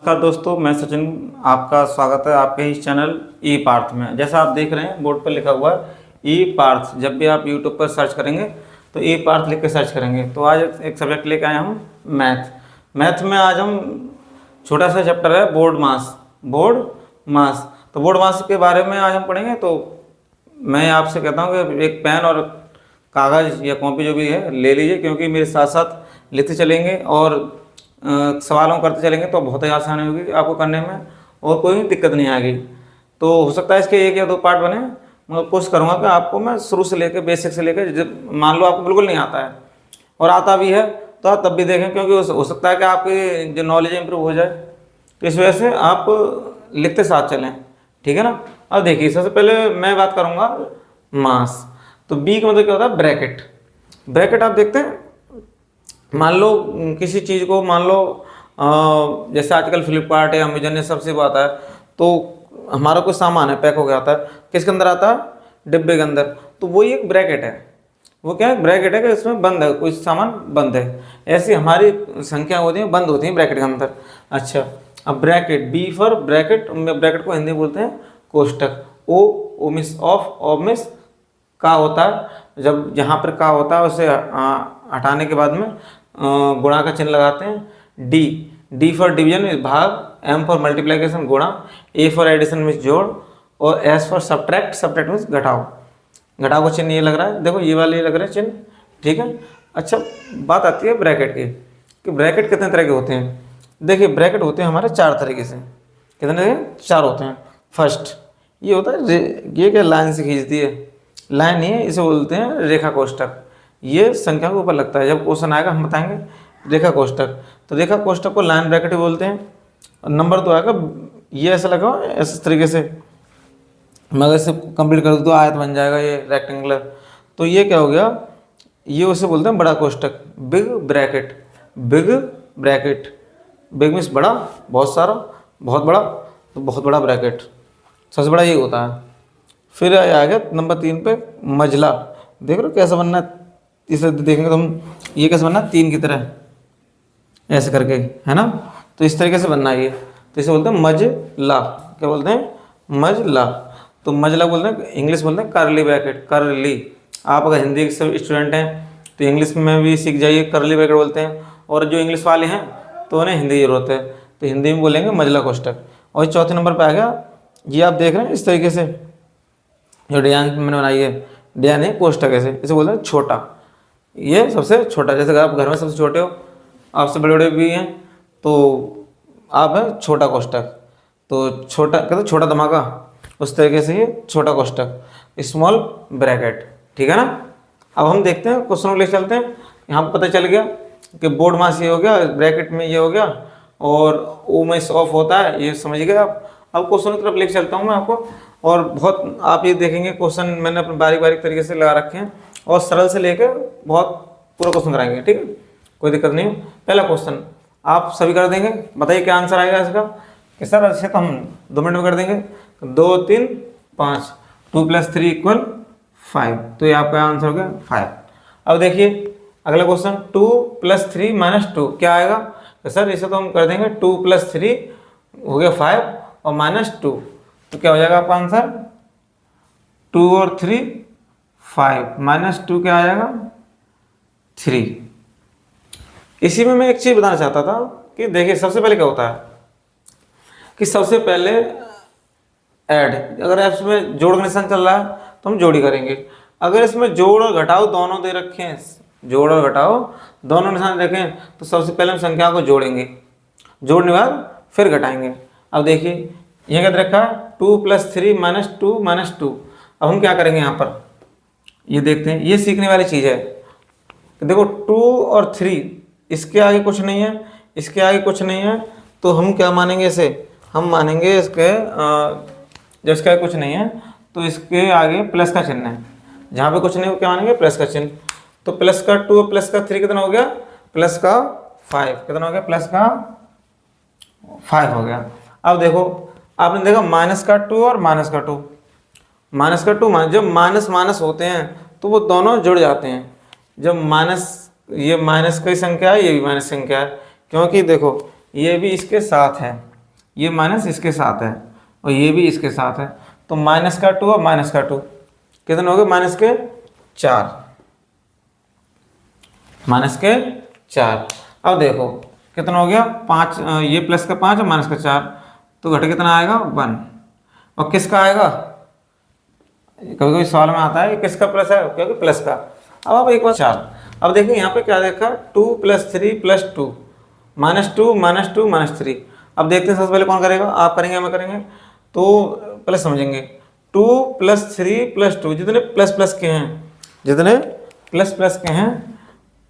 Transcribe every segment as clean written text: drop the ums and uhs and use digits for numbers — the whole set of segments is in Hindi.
नमस्कार दोस्तों, मैं सचिन। आपका स्वागत है आपके इस चैनल ई पार्थ में। जैसा आप देख रहे हैं बोर्ड पर लिखा हुआ है ई पार्थ। जब भी आप यूट्यूब पर सर्च करेंगे तो ई पार्थ लिख के सर्च करेंगे। तो आज एक सब्जेक्ट लेके आए हम मैथ में आज हम छोटा सा चैप्टर है बोर्ड मास। तो बोर्ड मास के बारे में आज हम पढ़ेंगे। तो मैं आपसे कहता हूँ कि एक पेन और कागज़ या कॉपी जो भी है ले लीजिए, क्योंकि मेरे साथ साथ लिखते चलेंगे और सवालों करते चलेंगे तो बहुत ही आसानी होगी आपको करने में और कोई दिक्कत नहीं आएगी। तो हो सकता है इसके एक या दो पार्ट बने, मगर कोशिश करूँगा कि आपको मैं शुरू से लेकर बेसिक से लेकर, जब मान लो आपको बिल्कुल नहीं आता है और आता भी है तो आप तब भी देखें, क्योंकि हो सकता है कि आपकी जो नॉलेज इंप्रूव हो जाए। तो इस वजह से आप लिखते साथ चलें, ठीक है ना। अब देखिए, सबसे पहले मैं बात करूँगा मास। तो बी का मतलब क्या होता है? ब्रैकेट आप देखते हैं, मान लो किसी चीज़ को, मान लो जैसे आजकल फ्लिपकार्ट या अमेजन ये सबसे बात है, तो हमारा कोई सामान है पैक हो गया आता है, किसके अंदर आता है? डिब्बे के अंदर। तो वही एक ब्रैकेट है। वो क्या है? ब्रैकेट है कि इसमें बंद है, कोई सामान बंद है। ऐसी हमारी संख्या होती है, बंद होती है ब्रैकेट के अंदर। अच्छा, अब bracket, B for bracket, bracket को हिंदी बोलते हैं कोष्टक। ओ मिस ऑफ मिस का होता है, जब जहाँ पर का होता है उसे हटाने के बाद में गुणा का चिन्ह लगाते हैं। डी फॉर डिवीजन भाग, एम फॉर मल्टीप्लिकेशन गुणा, ए फॉर एडिशन मीन्स जोड़, और एस फॉर सब्ट्रैक्ट मीन्स घटाओ का चिन्ह ये लग रहा है। देखो ये वाले ये लग रहे हैं चिन्ह, ठीक है। अच्छा, बात आती है ब्रैकेट की कि ब्रैकेट कितने तरह के होते हैं। देखिए, ब्रैकेट होते हैं हमारे चार तरीके से। कितने? चार होते हैं। फर्स्ट ये होता है, ये क्या लाइन से खींचती है, लाइन नहीं है, इसे बोलते हैं रेखा कोष्टक। ये संख्या के ऊपर लगता है। जब क्वेश्चन आएगा हम बताएंगे रेखा कोष्टक। तो रेखा कोष्टक को लाइन ब्रैकेट भी बोलते हैं। और नंबर दो आएगा, ये ऐसा लगा इस तरीके से, मगर इसे कंप्लीट कर दो तो आयत बन जाएगा, ये रेक्टेंगुलर। तो ये क्या हो गया? ये उसे बोलते हैं बड़ा कोष्टक, बिग ब्रैकेट। बिग मीन्स बड़ा, बहुत सारा, बहुत बड़ा, तो बहुत बड़ा ब्रैकेट सबसे बड़ा ये होता है। फिर आ गया नंबर 3 पे मझला। देख रहे हो कैसा बनना है? इसे देखेंगे तो हम, ये कैसे बनना है? 3 की तरह ऐसे करके, है ना। तो इस तरीके से बनना है ये। तो इसे बोलते हैं मझला। क्या बोलते हैं? मझला। तो मझला बोलते हैं, इंग्लिश बोलते हैं करली ब्रैकेट। करली, आप अगर हिंदी के स्टूडेंट हैं तो इंग्लिश में भी सीख जाइए, करली ब्रैकेट बोलते हैं। और जो इंग्लिश वाले हैं तो उन्हें हिंदी की जरूरत है, तो हिंदी में बोलेंगे मझला कोष्टक। और चौथे नंबर पर आ गया, ये आप देख रहे हैं इस तरीके से जो डिजाइन मैंने बनाई है, डिजाइन है कोष्टक, ऐसे इसे बोलते हैं छोटा। ये सबसे छोटा, जैसे आप घर में सबसे छोटे हो, आपसे बड़े बड़े भी हैं तो आप हैं छोटा कोष्टक। तो छोटा कहते हैं छोटा धमाका, उस तरीके से ये छोटा कोष्टक, स्मॉल ब्रैकेट, ठीक है ना। अब हम देखते हैं क्वेश्चन को ले चलते हैं। यहाँ पर पता चल गया कि बोर्ड मास ये हो गया, ब्रैकेट में ये हो गया, और ओ में ऑफ होता है, ये समझ गए आप। अब क्वेश्चन की तरफ लेके चलता हूँ मैं आपको, और बहुत आप ये देखेंगे क्वेश्चन मैंने अपने बारीक तरीके से लगा रखे हैं, और सरल से लेकर बहुत पूरा क्वेश्चन कराएंगे, ठीक है, कोई दिक्कत नहीं। पहला क्वेश्चन आप सभी कर देंगे, बताइए क्या आंसर आएगा इसका। कि सर अच्छे तो हम 2 मिनट में कर देंगे। 2 3 5, 2 + 3 = 5, तो ये आपका आंसर हो गया 5। अब देखिए अगला क्वेश्चन, 2 + 3 - 2 क्या आएगा? तो सर इसे तो हम कर देंगे 2 + 3 हो गया 5 और -2, तो क्या हो जाएगा आपका आंसर? 2 और 3 5, -2 क्या आ जाएगा? 3। इसी में मैं एक चीज़ बताना चाहता था कि देखिए सबसे पहले क्या होता है कि सबसे पहले ऐड, अगर इसमें जोड़ का निशान चल रहा है तो हम जोड़ी करेंगे। अगर इसमें जोड़ और घटाओ दोनों दे रखे हैं, जोड़ और घटाओ दोनों निशान रखें, तो सबसे पहले हम संख्या को जोड़ेंगे, जोड़ने के बाद फिर घटाएंगे। अब देखिए यह क्या रखा है? 2 + 3 - 2 - 2। अब हम क्या करेंगे यहाँ पर, ये देखते हैं, ये सीखने वाली चीज़ है। देखो 2 और 3, इसके आगे कुछ नहीं है, इसके आगे कुछ नहीं है, तो हम क्या मानेंगे इसे? हम मानेंगे इसके जब इसके आगे कुछ नहीं है तो इसके आगे प्लस का चिन्ह है। जहाँ पे कुछ नहीं हो क्या मानेंगे? प्लस का चिन्ह। तो प्लस का 2 प्लस का 3 कितना हो गया? प्लस का 5 कितना हो गया? प्लस का 5 हो गया। अब देखो आपने देखा माइनस का 2 और माइनस का 2, जब माइनस होते हैं तो वो दोनों जुड़ जाते हैं। जब ये माइनस की संख्या है, ये भी माइनस संख्या है, क्योंकि देखो ये भी इसके साथ है, ये माइनस इसके साथ है और ये भी इसके साथ है, तो माइनस का 2 और माइनस का 2 कितने हो गए, माइनस के 4, माइनस के 4। अब देखो कितना हो गया, 5, ये प्लस का 5 और माइनस का 4, तो घटे कितना आएगा 1। और किसका आएगा, कभी कभी सवाल में आता है कि किसका प्लस है, क्योंकि प्लस का। अब आप एक बार 4, अब देखिए यहाँ पे क्या देखा, 2 + 3 + 2 -2 -2 -3। अब देखते हैं सबसे पहले कौन करेगा, आप करेंगे मैं करेंगे, तो प्लस समझेंगे। 2 + 3 + 2 जितने प्लस प्लस के हैं, जितने प्लस प्लस के हैं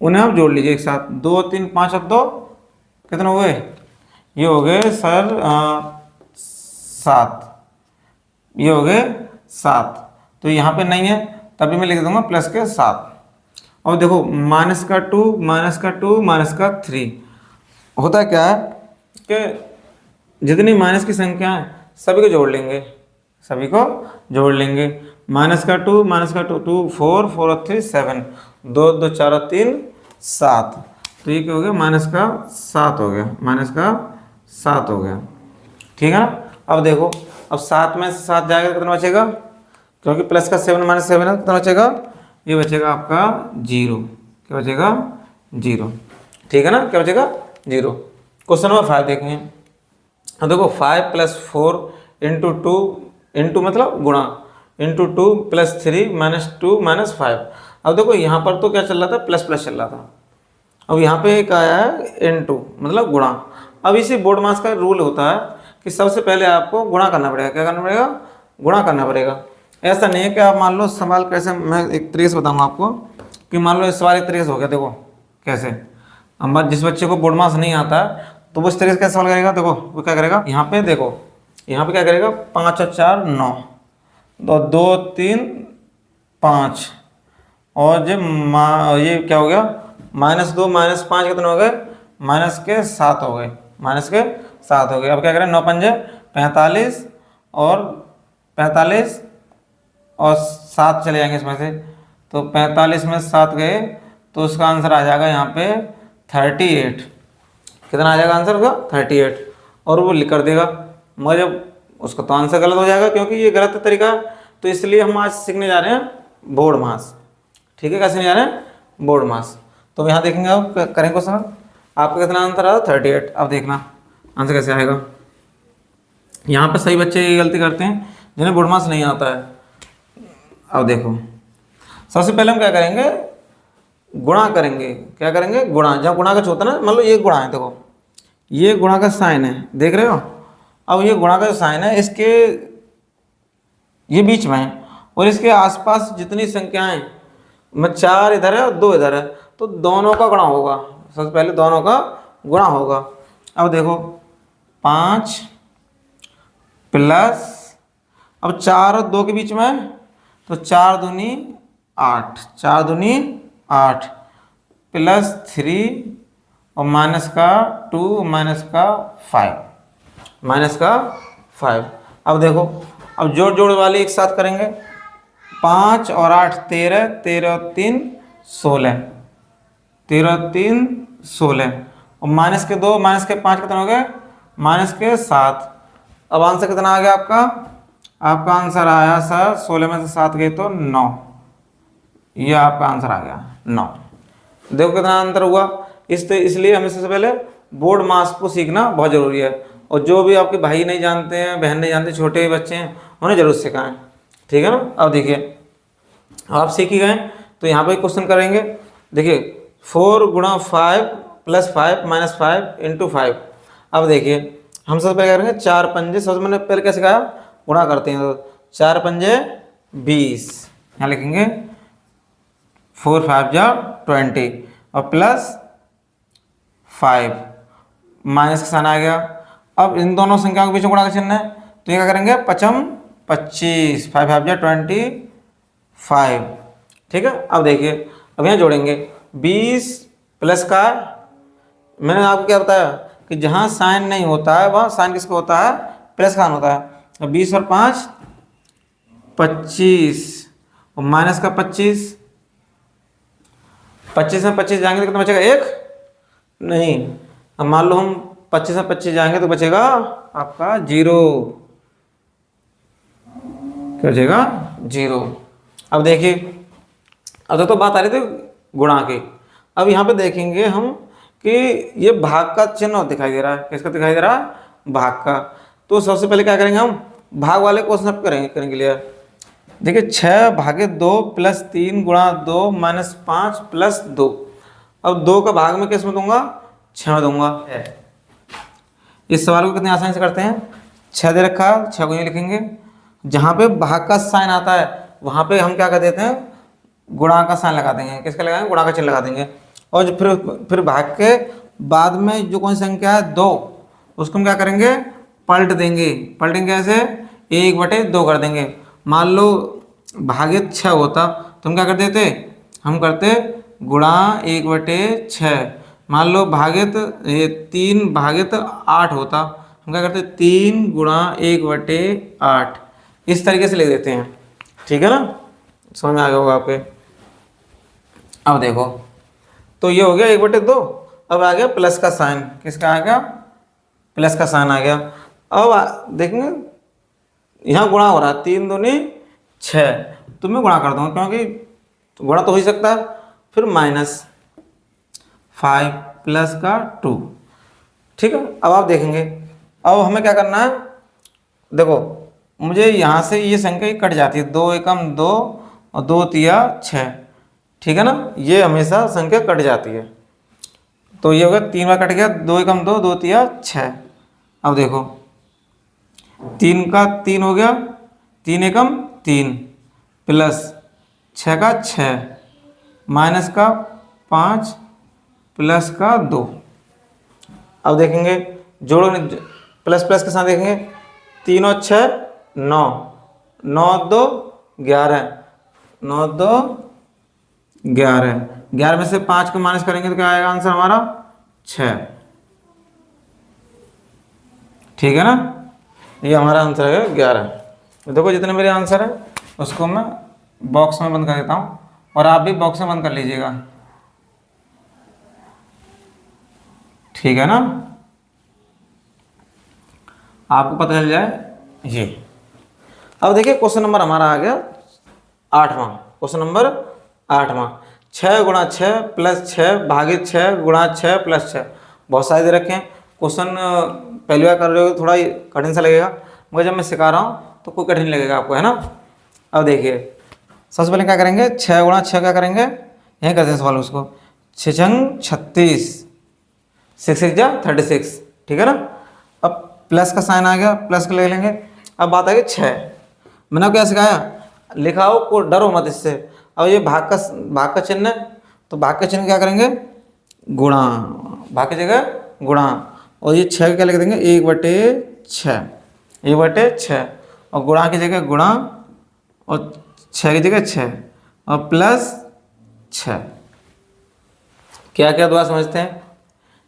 उन्हें आप जोड़ लीजिए एक साथ। 2 3 5 और 2 कितने हो गए, ये हो गए सर 7, ये हो गए 7। तो यहाँ पे नहीं है तभी मैं लिख दूंगा प्लस के 7। और देखो माइनस का 2 माइनस का 2 माइनस का 3, होता क्या है कि जितनी माइनस की संख्या है सभी को जोड़ लेंगे, सभी को जोड़ लेंगे। माइनस का 2 माइनस का 2 2 4 4 और 3 7, 2 2 4 और 3 7, तो ये क्या हो गया, माइनस का 7 हो गया, माइनस का 7 हो गया, ठीक है ना। अब देखो, अब 7 में से 7 जाएगा कितना बचेगा, क्योंकि प्लस का 7 माइनस 7 है, कितना बचेगा, ये बचेगा आपका 0। क्या बचेगा, 0, ठीक है ना, क्या बचेगा 0। क्वेश्चन नंबर 5 देखेंगे। अब देखो 5 + 4 × 2 इंटू मतलब गुणा इंटू 2 + 3 -2 -5। अब देखो यहाँ पर तो क्या चल रहा था, प्लस प्लस चल रहा था। अब यहाँ पे एक आया है इंटू मतलब गुणा। अब इसी बोर्ड मास का रूल होता है कि सबसे पहले आपको गुणा करना पड़ेगा। क्या करना पड़ेगा, गुणा करना पड़ेगा। ऐसा नहीं है कि आप मान लो सवाल कैसे, मैं एक तरीके से बताऊंगा आपको कि मान लो इस सवाल एक तरीके से हो गया। देखो कैसे, हम जिस बच्चे को बोर्ड मास नहीं आता है तो वो इस तरीके से कैसे सवाल करेगा। देखो वो क्या करेगा, यहाँ पे देखो, यहाँ पे क्या करेगा, 5 और 4 9, तो 2 3 5, और जब ये क्या हो गया, -2 -5 कितने हो गए, माइनस के 7 हो गए, माइनस के 7 हो गए। अब क्या करें, 9 पंजे 45 और 45 और 7 चले जाएंगे इसमें से, तो 45 में 7 गए तो उसका आंसर आ जाएगा यहाँ पे 38। कितना आ जाएगा आंसर का, 38, और वो लिख कर देगा। मगर जब उसका तो आंसर गलत हो जाएगा क्योंकि ये गलत तरीका है, तो इसलिए हम आज सीखने जा रहे हैं बोर्ड मास। ठीक है, कैसे नहीं जा रहे हैं, बोर्ड मास। तो यहाँ देखेंगे, आप करें क्वेश्चन, आपका कितना आंसर आया 38। अब देखना आंसर कैसे आएगा। यहाँ पे सही बच्चे ये गलती करते हैं जिन्हें बोर्ड मास नहीं आता है। अब देखो सबसे पहले हम क्या करेंगे, गुणा करेंगे। क्या करेंगे, गुणा। जब गुणा का होता है ना, मान लो ये गुणा है, देखो ये गुणा का साइन है, देख रहे हो। अब ये गुणा का जो साइन है इसके ये बीच में है, और इसके आसपास जितनी संख्याएं, मैं 4 इधर है और 2 इधर है, तो दोनों का गुणा होगा। सबसे पहले दोनों का गुणा होगा। अब देखो 5 प्लस, अब 4 और 2 के बीच में, तो 4 दूनी 8, 4 दूनी 8 प्लस 3 और माइनस का 2 माइनस का 5, माइनस का 5। अब देखो, अब जोड़ जोड़ वाले एक साथ करेंगे। 5 और 8 13, 13 और 3 16, 13 और 3 16, और माइनस के 2 माइनस के 5 कितने हो गए, माइनस के 7। अब आंसर कितना आ गया आपका, आपका आंसर आया सर 16 में से 7 गए तो 9। ये आपका आंसर आ गया 9। देखो कितना अंतर हुआ। इसलिए हमें सबसे पहले बोर्ड मास को सीखना बहुत ज़रूरी है। और जो भी आपके भाई नहीं जानते हैं, बहन नहीं जानते, छोटे बच्चे हैं, उन्हें जरूर सिखाएं। ठीक है ना। अब देखिए आप सीख ही गए, तो यहाँ पे क्वेश्चन करेंगे। देखिए 4 × 5 + 5 - 5 × 5। अब देखिए हम सबसे पहले करेंगे 4 पंजे। सबसे मैंने पहले क्या सिखाया, गुणा करते हैं। तो 4 पंजे 20, यहाँ लिखेंगे 4 5 जा 20, और प्लस 5 माइनस का साइन आ गया। अब इन दोनों संख्याओं के बीच में गुणा का चिन्ह है, तो ये क्या करेंगे, 5 25, 5 5 जा 25। ठीक है। अब देखिए अब यहाँ जोड़ेंगे 20 प्लस का, मैंने आपको क्या बताया कि जहाँ साइन नहीं होता है वहाँ साइन किसका होता है, प्लस का होता है। 20 और 5 25, और माइनस का 25, 25 में 25 जाएंगे तो कितना बचेगा, 1 नहीं। अब मान लो हम 25 से 25 जाएंगे तो बचेगा आपका 0। क्या बचेगा? 0। अब देखिए, अब तो बात आ रही थी गुणा की। अब यहाँ पे देखेंगे हम कि ये भाग का चिन्ह दिखाई दे रहा है। किसका दिखाई दे रहा है? भाग का। तो सबसे पहले क्या करेंगे, हम भाग वाले क्वेश्चन करेंगे लिए। देखिए 6 भागे 2 प्लस 3 गुणा 2 माइनस 5 प्लस 2। अब 2 का भाग में किस में दूंगा? 6 में दूंगा। इस सवाल को कितने आसानी से करते हैं। 6 दे रखा है, 6 को नहीं लिखेंगे। जहाँ पे भाग का साइन आता है वहाँ पे हम क्या कर देते हैं? गुणा का साइन लगा देंगे। किसका लगाएंगे? गुणा का चिन्ह लगा देंगे। और जो फिर भाग के बाद में जो कौन सी संख्या है 2, उसको हम क्या करेंगे? पलट देंगे। पलटेंगे कैसे? 1/2 कर देंगे। मान लो भागित 6 होता तो हम क्या कर देते? हम करते गुणा 1/6। मान लो भागित 3 भागित 8 होता, हम क्या करते? 3 गुणा 1/8। इस तरीके से लिख देते हैं। ठीक है ना? समझ में आ गया होगा आपके। अब देखो, तो ये हो गया 1/2। अब आ गया प्लस का साइन। किसका आ गया? प्लस का साइन आ गया। अब देखेंगे यहाँ गुणा हो रहा है, 3 दूनी 6, तो मैं गुणा कर दूंगा क्योंकि गुणा तो हो ही सकता है। फिर -5 प्लस का 2। ठीक है, अब आप देखेंगे, अब हमें क्या करना है? देखो मुझे यहाँ से ये संख्या कट जाती है, 2 एकम 2 और 2 तिया 6। ठीक है ना? ये हमेशा संख्या कट जाती है। तो ये हो गया 3 बार कट गया, 2 एकम 2 2 तिया 6। अब देखो 3 का 3 हो गया, 3 एकम 3 प्लस 6 का 6 माइनस का 5 प्लस का 2। अब देखेंगे जोड़ो, प्लस प्लस के साथ देखेंगे, 3 और 6 9, 9 2 11, 9 2 11, 11 में से 5 को माइनस करेंगे तो क्या आएगा आंसर हमारा? 6। ठीक है ना? ये हमारा आंसर है 11। तो देखो जितने मेरे आंसर है उसको मैं बॉक्स में बंद कर देता हूँ और आप भी बॉक्स में बंद कर लीजिएगा। ठीक है ना? आपको पता चल जाए ये। अब देखिए क्वेश्चन नंबर हमारा आ गया 8वां। क्वेश्चन नंबर 8वां, 6 गुणा 6 प्लस 6 भागित 6 गुणा 6 प्लस 6। बहुत सारे दे रखे हैं। क्वेश्चन पहली बार कर रहे हो थोड़ा कठिन सा लगेगा, मगर जब मैं सिखा रहा हूँ तो कोई कठिन लगेगा आपको, है ना? अब देखिए सबसे पहले क्या करेंगे, 6 गुणा 6 क्या करेंगे? यहीं करते हैं सवाल उसको। 6 छंग 36, 6 6 जा 36। ठीक है ना? अब प्लस का साइन आ गया, प्लस के ले लेंगे। अब बात आ गई 6। मैंने क्या सिखाया? लिखाओ को डरो मत इससे। अब ये भाग का चिन्ह है, तो भाग का चिन्ह क्या करेंगे? गुणा। भाग की जगह गुणा, और ये 6 क्या लिख देंगे? 1/6, 1/6। और गुणा की जगह गुणा, और 6 की जगह 6, और प्लस 6। क्या क्या दोबारा समझते हैं?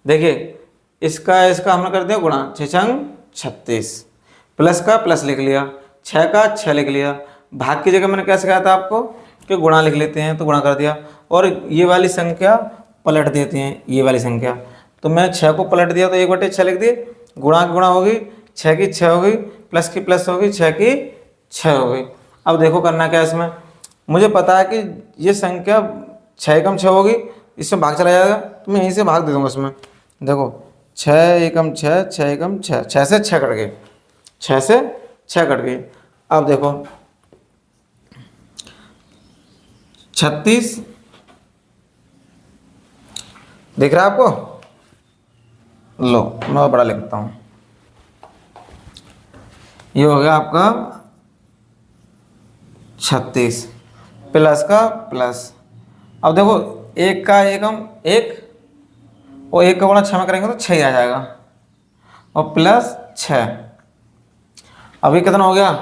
देखिए इसका हमने कर दिया गुणा, 6 छंग 36, प्लस का प्लस लिख लिया, 6 का 6 लिख लिया। भाग की जगह मैंने क्या सिखाया था आपको कि गुणा लिख लेते हैं, तो गुणा कर दिया। और ये वाली संख्या पलट देते हैं, ये वाली संख्या। तो मैं 6 को पलट दिया तो 1/6 लिख दिए। गुणा की गुणा हो गई, 6 की 6 हो गई, प्लस की प्लस हो गई, 6 की 6 हो गई। अब देखो करना क्या है इसमें? मुझे पता है कि ये संख्या 6 एकम 6 होगी, इसमें भाग चला जाएगा, तो मैं यहीं से भाग दे दूँगा इसमें। देखो 6 एकम 6, 6 एकम 6, 6 से 6 कट गए, 6 से 6 कट गई। अब देखो 36 दिख रहा है आपको? लो मैं बड़ा लिखता हूँ। ये हो गया आपका 36 प्लस का प्लस। अब देखो 1 का एकम 1, और 1 का गुणा 6 में करेंगे तो 6 ही आ जाएगा, और प्लस 6। अभी कितना हो गया?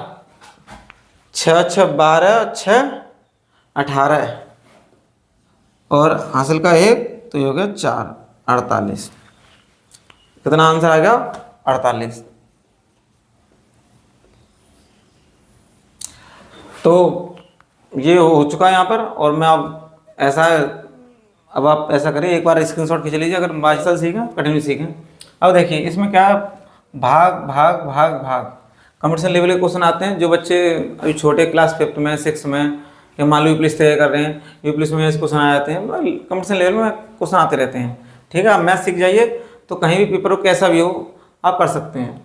6 6 12, 6 18, और हासिल का 1, तो ये हो गया 4, 48। कितना आंसर आ गया? 48। तो ये हो चुका है यहाँ पर। और मैं अब आप ऐसा करें, एक बार स्क्रीनशॉट खींच लीजिए अगर बाईसाल सीखें, कठिन सीखें। अब देखिए इसमें क्या है, भाग भाग भाग भाग कंपटीशन लेवल के क्वेश्चन आते हैं। जो बच्चे अभी छोटे क्लास 5th में 6 में या मान लो यूपीएससी तैयारी कर रहे हैं, यूपीएससी में क्वेश्चन आ जाते हैं, कंपटीशन लेवल में क्वेश्चन आते रहते हैं। ठीक है, आप मैथ सीख जाइए तो कहीं भी पेपर हो कैसा भी हो आप कर सकते हैं।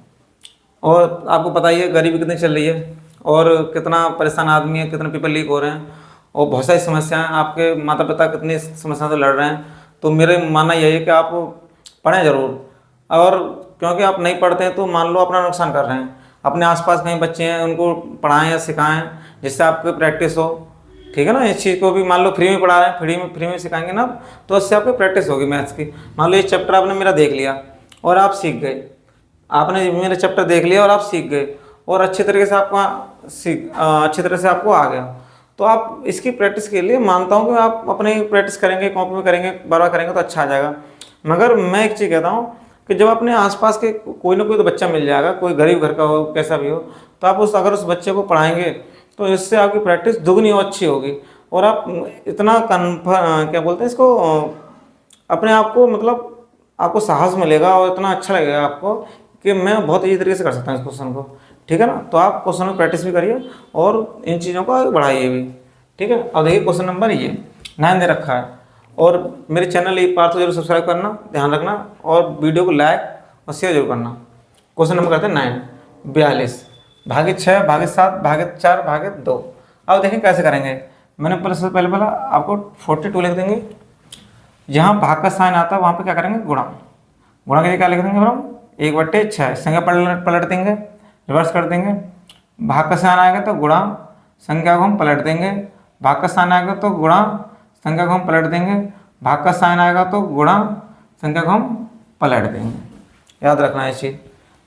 और आपको पता ही है गरीबी कितनी चल रही है और कितना परेशान आदमी है, कितने पेपर लीक हो रहे हैं और बहुत सारी समस्याएं, आपके माता पिता कितनी समस्याओं से लड़ रहे हैं। तो मेरे मानना यही है कि आप पढ़ें ज़रूर, और क्योंकि आप नहीं पढ़ते हैं तो मान लो अपना नुकसान कर रहे हैं। अपने आसपास कहीं बच्चे हैं उनको पढ़ाएं या सिखाएं जिससे आपकी प्रैक्टिस हो। ठीक है ना, इस चीज़ को भी मान लो फ्री में पढ़ा रहे हैं, फ्री में सिखाएंगे ना तो इससे आपकी प्रैक्टिस होगी मैथ्स की। मान लो ये चैप्टर आपने मेरा देख लिया और आप सीख गए, आपने मेरा चैप्टर देख लिया और आप सीख गए और अच्छे तरीके से अच्छी तरह से आपको आ गया, तो आप इसकी प्रैक्टिस के लिए मानता हूँ कि आप अपनी प्रैक्टिस करेंगे, कॉपी में करेंगे, बार बार करेंगे तो अच्छा आ जाएगा। मगर मैं एक चीज़ कहता हूँ कि जब अपने आसपास के कोई ना कोई तो बच्चा मिल जाएगा, कोई गरीब घर का हो कैसा भी हो, तो आप अगर उस बच्चे को पढ़ाएंगे तो इससे आपकी प्रैक्टिस दुगनी और अच्छी होगी और आप इतना क्या बोलते हैं इसको, अपने आप को मतलब आपको साहस मिलेगा और इतना अच्छा लगेगा आपको कि मैं बहुत ईजी तरीके से कर सकता हूँ इस क्वेश्चन को। ठीक है ना, तो आप क्वेश्चन में प्रैक्टिस भी करिए और इन चीज़ों को आगे बढ़ाइए भी। ठीक है, अब देखिए क्वेश्चन नंबर ये 9 दे रखा है और मेरे चैनल एक बार तो जरूर सब्सक्राइब करना, ध्यान रखना, और वीडियो को लाइक और शेयर जरूर करना। क्वेश्चन नंबर करते हैं 9, 42 भागे 6 भागे 7 भागे 4 भागे 2। अब देखें कैसे करेंगे। मैंने पहले आपको 42 लिख देंगे, जहाँ भाग का साइन आता है वहाँ पे क्या करेंगे, गुणा। गुणा के लिए क्या लिख देंगे हम, 1/6 संख्या पलट देंगे, रिवर्स कर देंगे। भाग का साइन आएगा तो गुणा, संख्या को हम पलट देंगे। भाग का साइन आएगा तो गुणा, संख्या को हम पलट देंगे। भाग का साइन आएगा तो गुणा, संख्या को हम पलट देंगे। याद रखना है इस चीज़।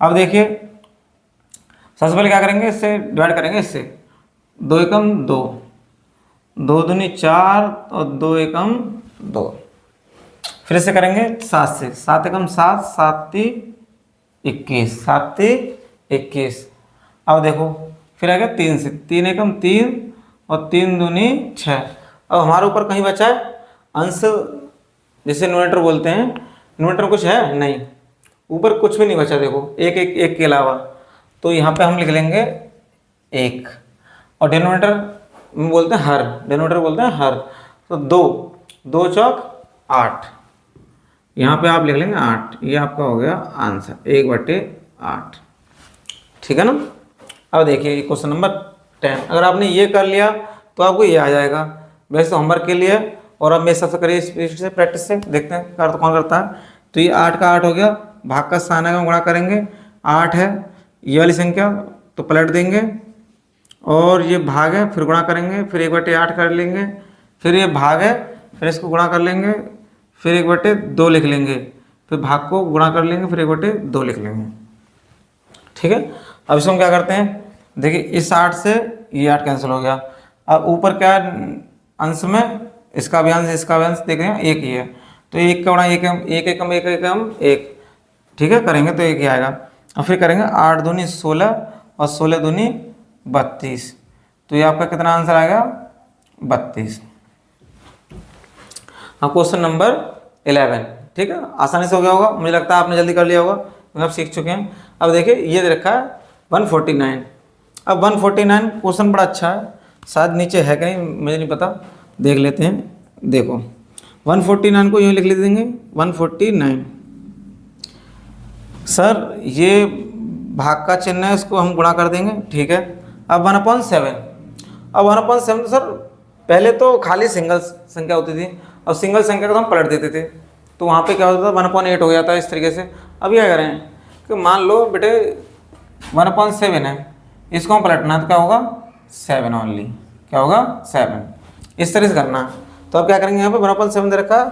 अब देखिए सबसे पहले क्या करेंगे, इससे डिवाइड करेंगे, इससे 2 एकम 2, 2 दूनी 4 और 2 एकम 2। फिर से करेंगे 7 से, 7 एकम 7, 7 × 21, 7 × 21। अब देखो फिर आ गया 3 से, 3 एकम 3 और 3 दूनी 6। अब हमारे ऊपर कहीं बचा है अंश, जैसे न्यूमरेटर बोलते हैं, न्यूमरेटर कुछ है नहीं, ऊपर कुछ भी नहीं बचा। देखो एक के अलावा, तो यहाँ पे हम लिख लेंगे 1। और डिनोमिनेटर में बोलते हैं हर, डिनोमिनेटर बोलते हैं हर, तो 2 चौक 8, यहाँ पे आप लिख लेंगे 8। ये आपका हो गया आंसर 1/8। ठीक है ना। अब देखिए क्वेश्चन नंबर 10, अगर आपने ये कर लिया तो आपको ये आ जाएगा। वैसे होमवर्क के लिए, और अब मेरे हिसाब से करिए इस से प्रैक्टिस से, देखते हैं कर तो कौन करता है। तो ये 8 का 8 हो गया, भाग का साइन का गुणा करेंगे, 8 है ये वाली संख्या तो पलट देंगे, और ये भाग है फिर गुणा करेंगे, फिर 1/8 कर लेंगे, फिर ये भाग है फिर इसको गुणा कर लेंगे, फिर 1/2 लिख लेंगे, फिर भाग को गुणा कर लेंगे, फिर 1/2 लिख लेंगे। ठीक है, अब इसको हम क्या करते हैं, देखिए इस 8 से ये 8 कैंसिल हो गया। अब ऊपर क्या अंश में, इसका भी अंश इसका भी अंश देख रहे हैं, एक ही है, तो 1 का गुणा 1 एकम 1। ठीक है, करेंगे तो 1 ही आएगा। और फिर करेंगे 8 दूनी 16 और 16 दूनी 32, तो ये आपका कितना आंसर आएगा, 32। हाँ, क्वेश्चन नंबर 11। ठीक है, आसानी से हो गया होगा, मुझे लगता है आपने जल्दी कर लिया होगा, क्योंकि आप सीख चुके हैं। अब देखिए ये दे रखा है 149। अब 149 क्वेश्चन बड़ा अच्छा है, शायद नीचे है कहीं, मुझे नहीं पता, देख लेते हैं। देखो 149 को यूँ लिख देंगे 149। सर ये भाग का चिन्ह है, इसको हम गुणा कर देंगे। ठीक है, अब 1/7। अब 1/7 तो सर पहले तो खाली सिंगल संख्या होती थी, अब सिंगल संख्या को तो हम पलट देते थे, तो वहाँ पे क्या होता था 1/8 हो जाता है इस तरीके से। अब क्या करें कि मान लो बेटे 1/7 है, इसको हम पलटना है तो क्या होगा 7 ओनली, क्या होगा 7, इस तरह से करना। तो अब क्या करेंगे, यहाँ पे 1/7 दे रखा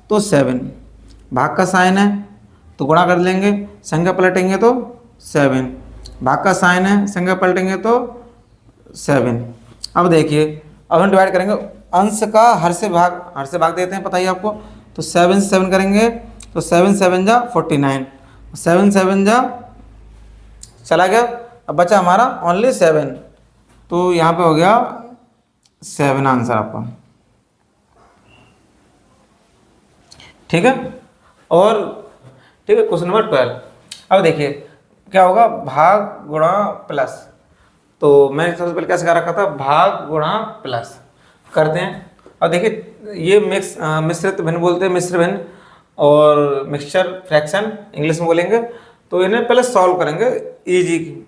तो 7, भाग का साइन है तो गुणा कर लेंगे, संख्या पलटेंगे तो 7, भाग का साइन है संख्या पलटेंगे तो 7। अब देखिए अब हम डिवाइड करेंगे, अंश का हर से भाग देते हैं, पता ही आपको, तो 7 से 7 करेंगे तो 7 7 जा 49, 7 7 जा चला गया, अब बचा हमारा ओनली 7, तो यहाँ पे हो गया 7 आंसर आपका। ठीक है, और ठीक है। Question number 12। अब देखिए क्या होगा, भाग गुणा प्लस। तो मैंने सबसे पहले क्या सिखा रखा था, भाग गुणा प्लस करते हैं। अब देखिए ये मिश्रित भिन्न बोलते हैं, मिश्र भिन्न और मिक्सचर फ्रैक्शन इंग्लिश में बोलेंगे। तो इन्हें पहले सॉल्व करेंगे इजी,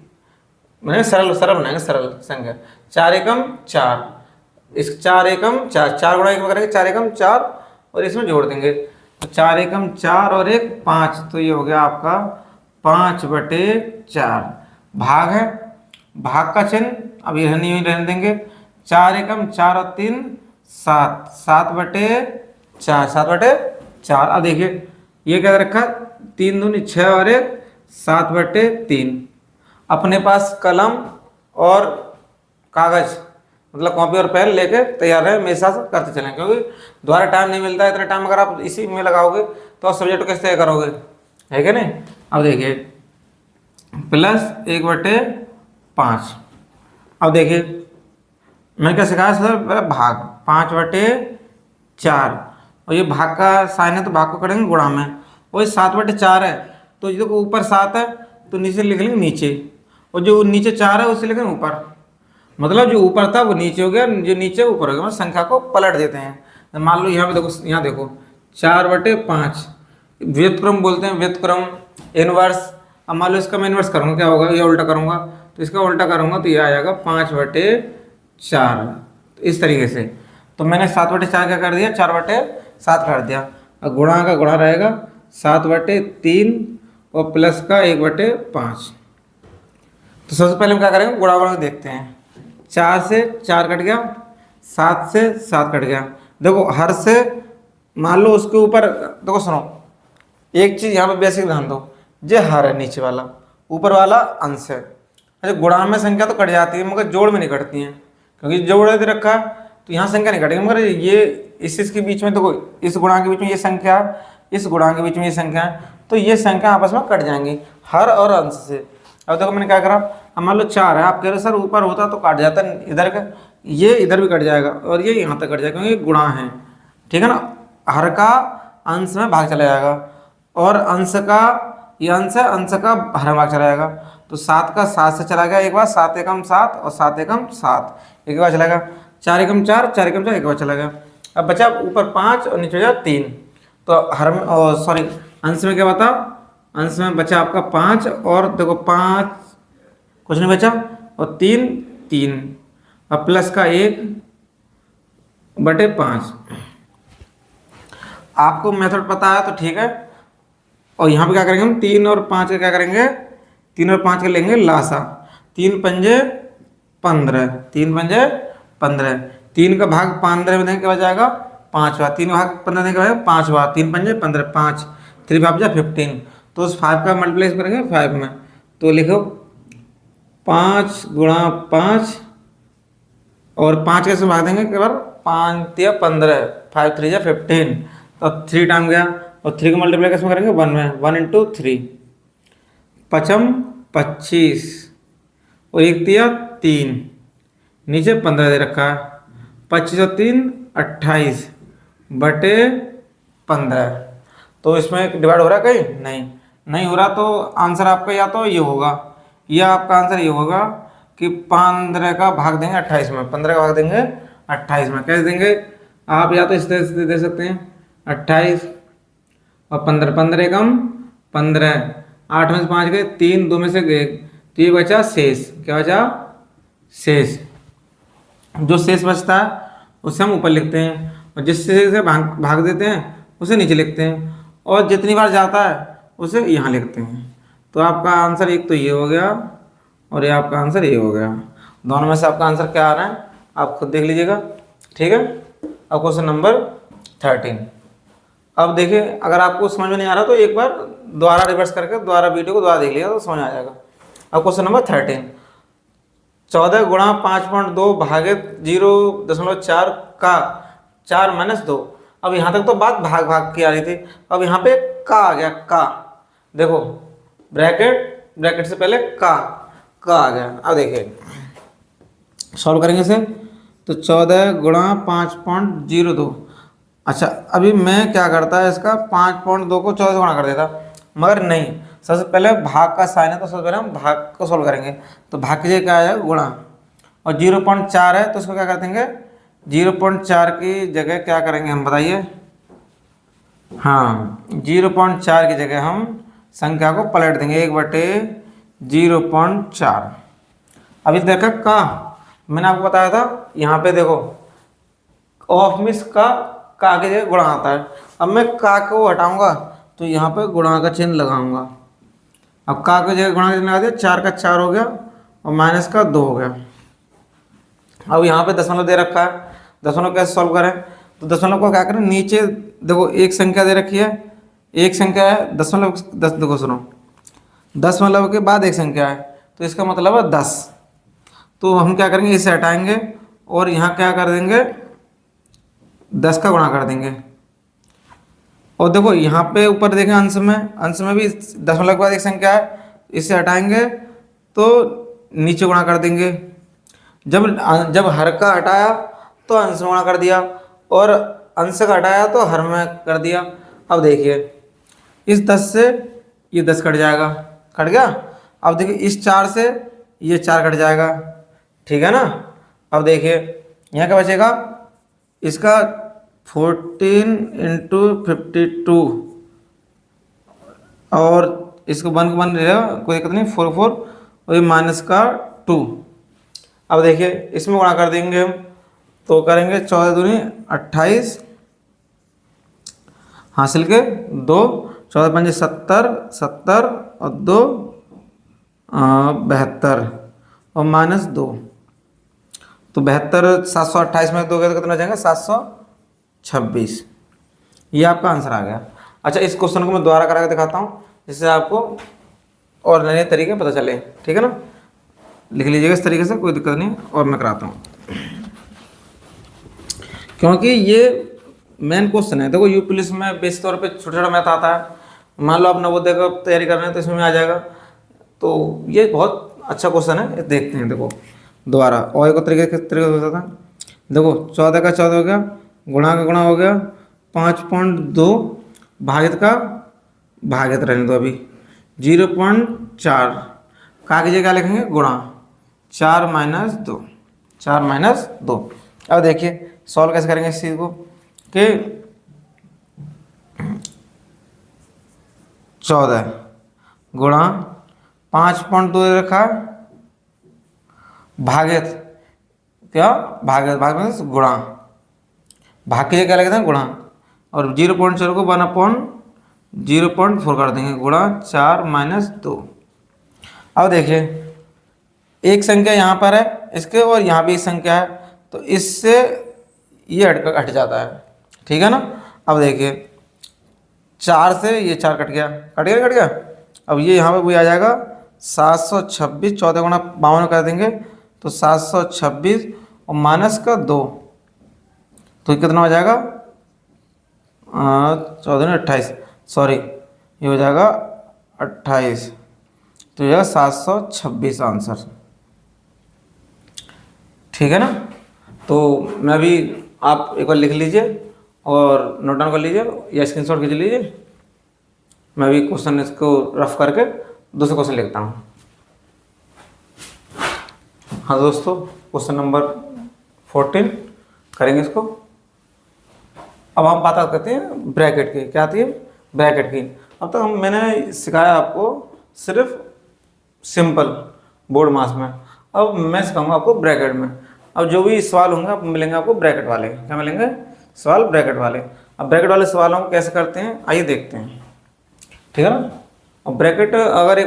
मैंने सरल सरल बनाएंगे, सरल संख्या। 4 एकम 4, इस 4 एकम 4, 4 गुणा 1 में करेंगे 4 एकम 4 और इसमें जोड़ देंगे तो 4 एकम 4 और 1 5, तो ये हो गया आपका 5/4। भाग है, भाग का चिन्ह अब ये नहीं रहने देंगे। 4 एकम 4 और 3 7, 7/4, 7/4। अब देखिए ये क्या रखा, 3 दूनी 6 और 1 7/3। अपने पास कलम और कागज मतलब कॉपी और पेन लेके तैयार है, मेरे साथ करते चलें, क्योंकि दोबारा टाइम नहीं मिलता है। इतना टाइम अगर आप इसी में लगाओगे तो आप सब्जेक्ट कैसे तय करोगे, है क्या नहीं। अब देखिए +1/5। अब देखिए मैं क्या सिखाया सर, भाग 5/4 और ये भाग का साइन है तो भाग को करेंगे गुणा में। वही 7/4 है तो ये देखो ऊपर 7 है तो नीचे लिख लेंगे नीचे, और जो नीचे 4 है उसे लिखेंगे ऊपर। मतलब जो ऊपर था वो नीचे हो गया, जो नीचे ऊपर हो गया, मतलब संख्या को पलट देते हैं। मान लो यहाँ पे देखो, यहाँ देखो 4/5 व्युत्क्रम बोलते हैं, व्युत्क्रम इनवर्स। अब मान लो इसका मैं इनवर्स करूँगा क्या होगा, ये उल्टा करूँगा तो इसका उल्टा करूँगा तो ये आ जाएगा 5/4। तो इस तरीके से तो मैंने 7/4 क्या कर दिया, 4/7 कर दिया। और गुणा का गुणा रहेगा 7/3 और प्लस का 1/5। तो सबसे पहले हम क्या करेंगे, गुणा गुणा देखते हैं। 4 से 4 कट गया, 7 से 7 कट गया। देखो हर से मान लो उसके ऊपर, देखो सुनो एक चीज़ यहाँ पे बेसिक ध्यान दो, ये हर है नीचे वाला, ऊपर वाला अंश है। अच्छा गुणा में संख्या तो कट जाती है मगर जोड़ में नहीं कटती हैं, क्योंकि जोड़ दे रखा है तो यहाँ संख्या नहीं कटेगी। मगर ये इसके बीच में देखो, इस गुणा के बीच में ये संख्या, इस गुणा के बीच में ये संख्या, तो ये संख्या आपस में कट जाएंगी हर और अंश से। अब देखो मैंने क्या करा, अब मान लो 4 है, आप कह रहे सर ऊपर होता तो काट जाता, इधर का ये इधर भी कट जाएगा और ये यहाँ तक कट जाएगा क्योंकि गुणा है, ठीक है ना। हर का अंश में भाग चला जाएगा और अंश का ये अंश है, अंश का हर में भाग चला जाएगा। तो 7 का 7 से चला गया एक बार, 7 एकम 7 और 7 एकम 7 एक बार चला गया। 4 एकम 4, 4 एकम 4 एक बार चला गया। अब बचा ऊपर 5 और नीचे हो जाए 3, तो हर में सॉरी अंश में क्या बता, अंश में बचा आपका 5 और देखो 5 कुछ नहीं बचा और 3 3 अब प्लस का 1/5। आपको मेथड पता है तो ठीक है। और यहाँ पे क्या करेंगे हम, 3 और 5 का क्या करेंगे, 3 और 5 का लेंगे लासा। 3 पंजे 15, 3 पंजे 15, 3 का भाग 15 में देंगे क्या बचाएगा 5वां, 3 का भाग 15 देंगे क्या बचाएगा 5वां, 3 पंजे 15, 5 3 5 15। तो उस 5 का मल्टीप्लाई करेंगे 5 में, तो लिखो 5 गुणा 5 और 5 कैसे भाग देंगे केवल 5 या 15, 5 3 या 15, तो 3 टाइम गया और 3 को मल्टीप्लाई कैसे करेंगे 1 में, 1 × 3 पचम 25 और 1 तिया 3 नीचे 15 दे रखा है, 25 और 3 28/15। तो इसमें डिवाइड हो रहा है कहीं नहीं हो रहा, तो आंसर आपका या तो ये होगा या आपका आंसर ये होगा कि 15 का भाग देंगे 28 में, 15 का भाग देंगे 28 में। कैसे देंगे आप, या तो इस तरह से दे सकते हैं 28 और 15, 15 एकम 15, 8 में से 5 गए, 3 2 में से गए, तो ये बचा शेष, क्या बचा शेष। जो शेष बचता है उसे हम ऊपर लिखते हैं और जिस शेष से भाग देते हैं उसे नीचे लिखते हैं और जितनी बार जाता है उसे यहाँ लिखते हैं। तो आपका आंसर एक तो ये हो गया और ये आपका आंसर ये हो गया। दोनों में से आपका आंसर क्या आ रहा है आप खुद देख लीजिएगा, ठीक है। अब क्वेश्चन नंबर 13। अब देखिए अगर आपको समझ में नहीं आ रहा तो एक बार दोबारा रिवर्स करके दोबारा वीडियो को दोबारा देख लिएगा तो समझ आ जाएगा। अब क्वेश्चन नंबर 13, 14 गुणा 5.2 भागित 0.4 का 4 - 2। अब यहाँ तक तो बात भाग की आ रही थी, अब यहाँ पे का आ गया, का देखो ब्रैकेट से पहले का आ गया। अब देखिए सॉल्व करेंगे इसे, तो 14 गुणा 5.02। अच्छा अभी मैं क्या करता है इसका 5.2 को 14 से गुणा कर देता, मगर नहीं, सबसे पहले भाग का साइन है तो सबसे पहले हम भाग को सोल्व करेंगे। तो भाग की जगह क्या आ जाएगा, गुणा। और 0.4 है तो उसको क्या कर देंगे, 0.4 की जगह क्या करेंगे हम बताइए। हाँ, 0.4 की जगह हम संख्या को पलट देंगे 1/0.4। अभी देखा का मैंने आपको बताया था, यहाँ पे देखो ऑफ मिस का की जगह गुणा आता है। अब मैं का को हटाऊंगा तो यहाँ पे गुणा का चिन्ह लगाऊंगा। अब का की जगह गुणा का चिन्ह लगा दिया, 4 का 4 हो गया और माइनस का 2 हो गया। अब यहाँ पे दशमलव दे रखा है, दशमलव कैसे सॉल्व करें, तो दशमलव को क्या करें, नीचे देखो एक संख्या दे रखी है, एक संख्या है दशमलव 10, देखो सुनो, दशमलव के बाद एक संख्या है तो इसका मतलब है 10। तो हम क्या करेंगे, इसे हटाएंगे और यहाँ क्या कर देंगे, 10 का गुणा कर देंगे। और देखो यहाँ पे ऊपर देखें अंश में भी दशमलव के बाद एक संख्या है, इसे हटाएंगे तो नीचे गुणा कर देंगे। जब हर का हटाया तो अंश में गुणा कर दिया और अंश का हटाया तो हर में कर दिया। अब देखिए इस 10 से ये 10 कट जाएगा, कट गया। अब देखिए इस 4 से ये 4 कट जाएगा, ठीक है ना। अब देखिए यहाँ क्या बचेगा, इसका 14 × 52 और इसको 1 को 1 रहेगा, कोई दिक्कत नहीं, 4 और ये माइनस का 2। अब देखिए इसमें गुणा कर देंगे हम तो करेंगे 14 दूनी 28 हासिल के 2, 14 पंजे 70 और 2 72 और माइनस 2। तो 72 728 में 2 तो कितना जाएगा, 726। ये आपका आंसर आ गया। अच्छा, इस क्वेश्चन को मैं दोबारा करा के दिखाता हूँ जिससे आपको और नए तरीके पता चले, ठीक है ना। लिख लीजिएगा इस तरीके से, कोई दिक्कत नहीं, और मैं कराता हूँ क्योंकि ये मेन क्वेश्चन है। देखो यूपी पुलिस में बेसिक तौर पे छोटा छोटा मैथ आता है। मान लो आप नवोदय का तैयारी कर रहे हैं तो इसमें आ जाएगा। तो ये बहुत अच्छा क्वेश्चन है, ये देखते हैं। देखो दोबारा और एक तरीके से होता था। देखो 14 का 14 हो गया, गुणा का गुणा हो गया, 5.2 भागित का भागित रहने दो अभी 0.4 का की जगह क्या लिखेंगे, गुणा 4 - 2, 4 - 2। अब देखिए सॉल्व कैसे करेंगे इस चीज़ को कि 14 गुणा 5.2 रखा है, भागित क्या, भागित में गुणा, भाग के लिए क्या लगता है गुणा, और 0.4 को 1/0.4 कर देंगे, गुणा 4 - 2। अब देखिए एक संख्या यहाँ पर है इसके और यहाँ भी एक संख्या है तो इससे ये हट जाता है, ठीक है ना। अब देखिए 4 से ये 4 कट गया। अब ये यहाँ पे वही आ जाएगा 726, 14 गुणा 52 कर देंगे तो 726 और माइनस का 2 तो कितना हो जाएगा, 14 28, सॉरी ये हो जाएगा 28, तो यह 726 आंसर, ठीक है ना। तो मैं भी, आप एक बार लिख लीजिए और नोट डाउन कर लीजिए या स्क्रीनशॉट खींच लीजिए। मैं भी क्वेश्चन इसको रफ करके दूसरा क्वेश्चन लिखता हूँ। हाँ दोस्तों, क्वेश्चन नंबर 14 करेंगे इसको। अब हम बात करते हैं ब्रैकेट की। क्या आती है, ब्रैकेट की। अब तक मैंने सिखाया आपको सिर्फ सिंपल बोर्ड मास में, अब मैं सिखाऊंगा आपको ब्रैकेट में। अब जो भी सवाल होंगे आप मिलेंगे आपको ब्रैकेट वाले, क्या मिलेंगे, सवाल ब्रैकेट वाले। अब ब्रैकेट वाले सवालों को कैसे करते हैं आइए देखते हैं, ठीक है ना। अब ब्रैकेट अगर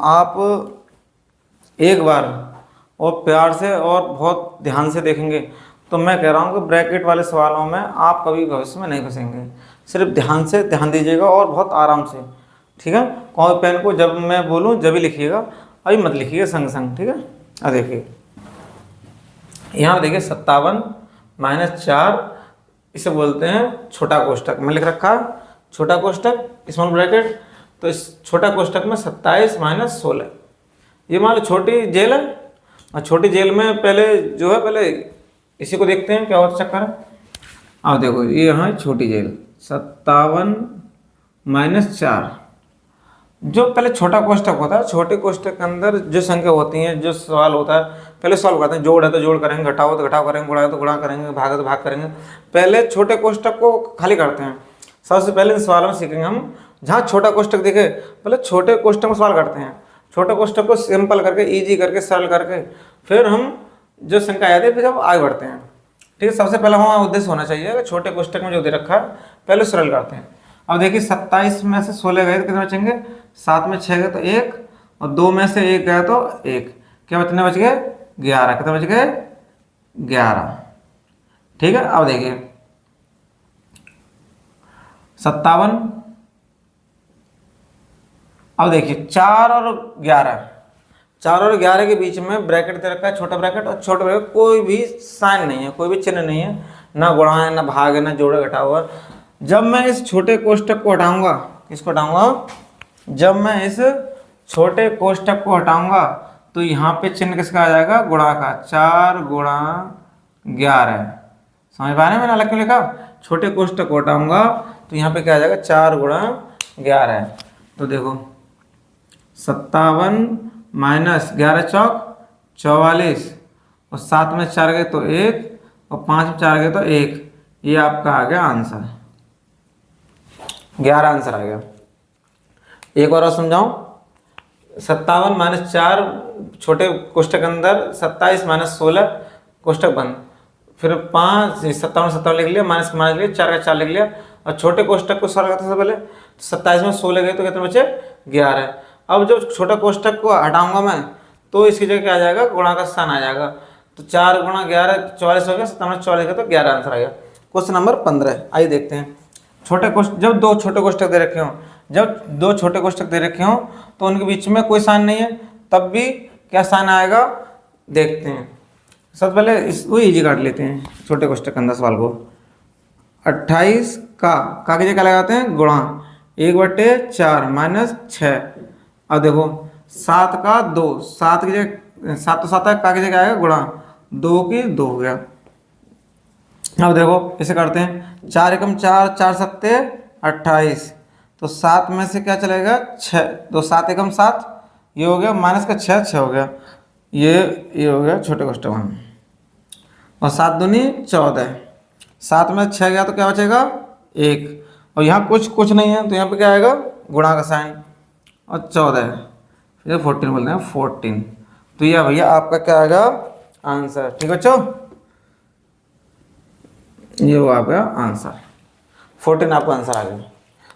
आप एक बार और प्यार से और बहुत ध्यान से देखेंगे तो मैं कह रहा हूँ कि ब्रैकेट वाले सवालों में आप कभी भविष्य में नहीं फंसेंगे। सिर्फ ध्यान से ध्यान दीजिएगा और बहुत आराम से, ठीक है। कॉपी पेन को जब मैं बोलूँ जब ही लिखिएगा, अभी मत लिखिएगा संग संग, ठीक है। अब देखिए यहाँ देखिए 57 - 4 इसे बोलते हैं छोटा कोष्टक। मैं लिख रखा छोटा कोष्टक स्मॉल ब्रैकेट। तो इस छोटा कोष्टक में 27 - 16, ये मान लो छोटी जेल है। और छोटी जेल में पहले जो है, पहले इसी को देखते हैं क्या होता चक्कर है। अब देखो ये यहाँ छोटी जेल 57 - 4 जो पहले छोटा कोष्ठक होता है, छोटे कोष्ठक के अंदर जो संख्या होती हैं, जो सवाल होता है पहले सॉल्व करते हैं। जोड़ है तो जोड़ करेंगे, घटाओ तो घटाव करेंगे, गुणा है तो गुणा करेंगे, भाग है तो भाग करेंगे। पहले छोटे कोष्ठक को खाली करते हैं। सबसे पहले इन सवालों में सीखेंगे हम, जहाँ छोटा कोष्ठक दिखे पहले छोटे कोष्ठक में सवाल करते हैं। छोटे कोष्ठक को सिंपल करके, ईजी करके, सरल करके फिर हम जो संख्या आती है फिर हम आगे बढ़ते हैं। ठीक है, सबसे पहला हमारा उद्देश्य होना चाहिए कि छोटे कोष्ठक में जो दे रखा है पहले सरल करते हैं। अब देखिए 27 में से 16 गए तो कितने बचेंगे, 7 में 6 गए तो 1, और 2 में से 1 गया तो 1, क्या कितने बच गए 11, कितने बच गए 11। ठीक है, अब देखिए 57, अब देखिए 4 और 11, 4 और 11 के बीच में ब्रैकेट दे रखा है, छोटा ब्रैकेट, और छोटा ब्रैकेट कोई भी साइन नहीं है, कोई भी चिन्ह नहीं है, ना गुणा है, ना भाग है, ना जोड़ा घटा हुआ। जब मैं इस छोटे कोष्ठक को हटाऊंगा, किसको हटाऊंगा, जब मैं इस छोटे कोष्ठक को हटाऊंगा तो यहाँ पे चिन्ह किसका आ जाएगा, गुणा का, 4 गुणा 11। समझ पा रहे हैं मैंने अलग क्यों लिखा, छोटे कोष्ठक को हटाऊंगा तो यहाँ पे क्या आ जाएगा, 4 गुणा 11। तो देखो 57 माइनस 11 चौक 44, और 7 में 4 गए तो 1, और 5 में 4 गए तो 1, ये आपका आ गया आंसर, 11 आंसर आ गया। एक और समझाऊं, 57 माइनस 4 छोटे कोष्ठक के अंदर, 27 माइनस 16 कोष्ठक बंद, फिर 5 57 लिख लिया, माइनस माइनस लिया, 4 का 4 लिख लिया, और छोटे कोष्ठक को सरल करते हैं पहले, 27 में 16 गए तो कितने बचे 11। अब जब छोटा कोष्ठक को हटाऊंगा मैं तो इसकी जगह क्या आ जाएगा, गुणा का स्थान आ जाएगा, तो 4 गुणा 11 44 हो गया, 57 में 44 तो 11 आंसर आ गया। क्वेश्चन नंबर 15, आइए देखते हैं। छोटे कोष्ठक, जब दो छोटे कोष्ठक दे रखे हों, जब दो छोटे कोष्ठक दे रखे हों तो उनके बीच में कोई साइन नहीं है, तब भी क्या साइन आएगा देखते हैं। सबसे पहले इसको ईजी काट लेते हैं, छोटे कोष्ठक के अंदर सवाल को। 28 का की जगह लगाते हैं गुणा, 1/4 माइनस 6। अब देखो 7 का 2, 7 की जगह 7 तो 7 है, का की जगह आएगा गुणा, 2 की 2 हो गया। अब देखो इसे करते हैं, 4 एकम 4, 4 सत्ते 28, तो 7 में से क्या चलेगा 6, तो 7 एकम 7, ये हो गया, माइनस का 6, 6 हो गया, ये हो गया छोटे कोष्ठक में, और 7 दूनी 14, 7 में 6 गया तो क्या बचेगा 1, और यहाँ कुछ नहीं है तो यहाँ पे क्या आएगा गुणा का साइन, और 14 फिर 14 बोलते हैं 14, तो यह भैया आपका क्या आएगा आंसर। ठीक है बच्चों, ये वो आपका आंसर 14 आपका आंसर आ गया।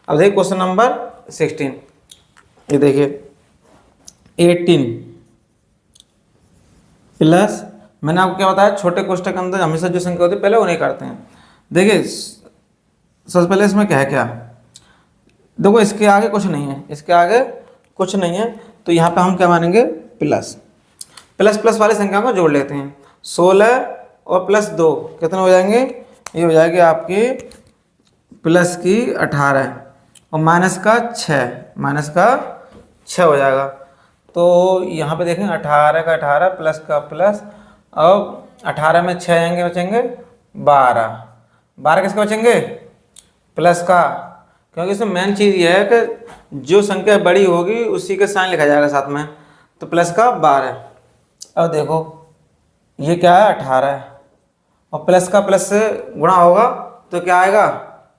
अब देखिए क्वेश्चन नंबर 16, ये देखिए 18 प्लस, मैंने आपको क्या बताया, छोटे कोष्ठक के अंदर हमेशा जो संख्या होती है पहले वो नहीं करते हैं। देखिए सबसे पहले इसमें क्या है, क्या देखो इसके आगे कुछ नहीं है, इसके आगे कुछ नहीं है, तो यहाँ पे हम क्या मानेंगे प्लस, प्लस प्लस वाली संख्या को जोड़ लेते हैं। 16 और प्लस 2 कितने हो जाएंगे, ये हो जाएगी आपकी प्लस की 18, और माइनस का 6 हो जाएगा। तो यहाँ पे देखें 18 का 18 प्लस का प्लस, अब 18 में 6 आएंगे, बचेंगे 12 किसके बचेंगे प्लस का, क्योंकि इसमें मेन चीज़ ये है कि जो संख्या बड़ी होगी उसी का साइन लिखा जाएगा साथ में, तो प्लस का 12। अब देखो ये क्या है 18 है, और प्लस का प्लस से गुणा होगा तो क्या आएगा,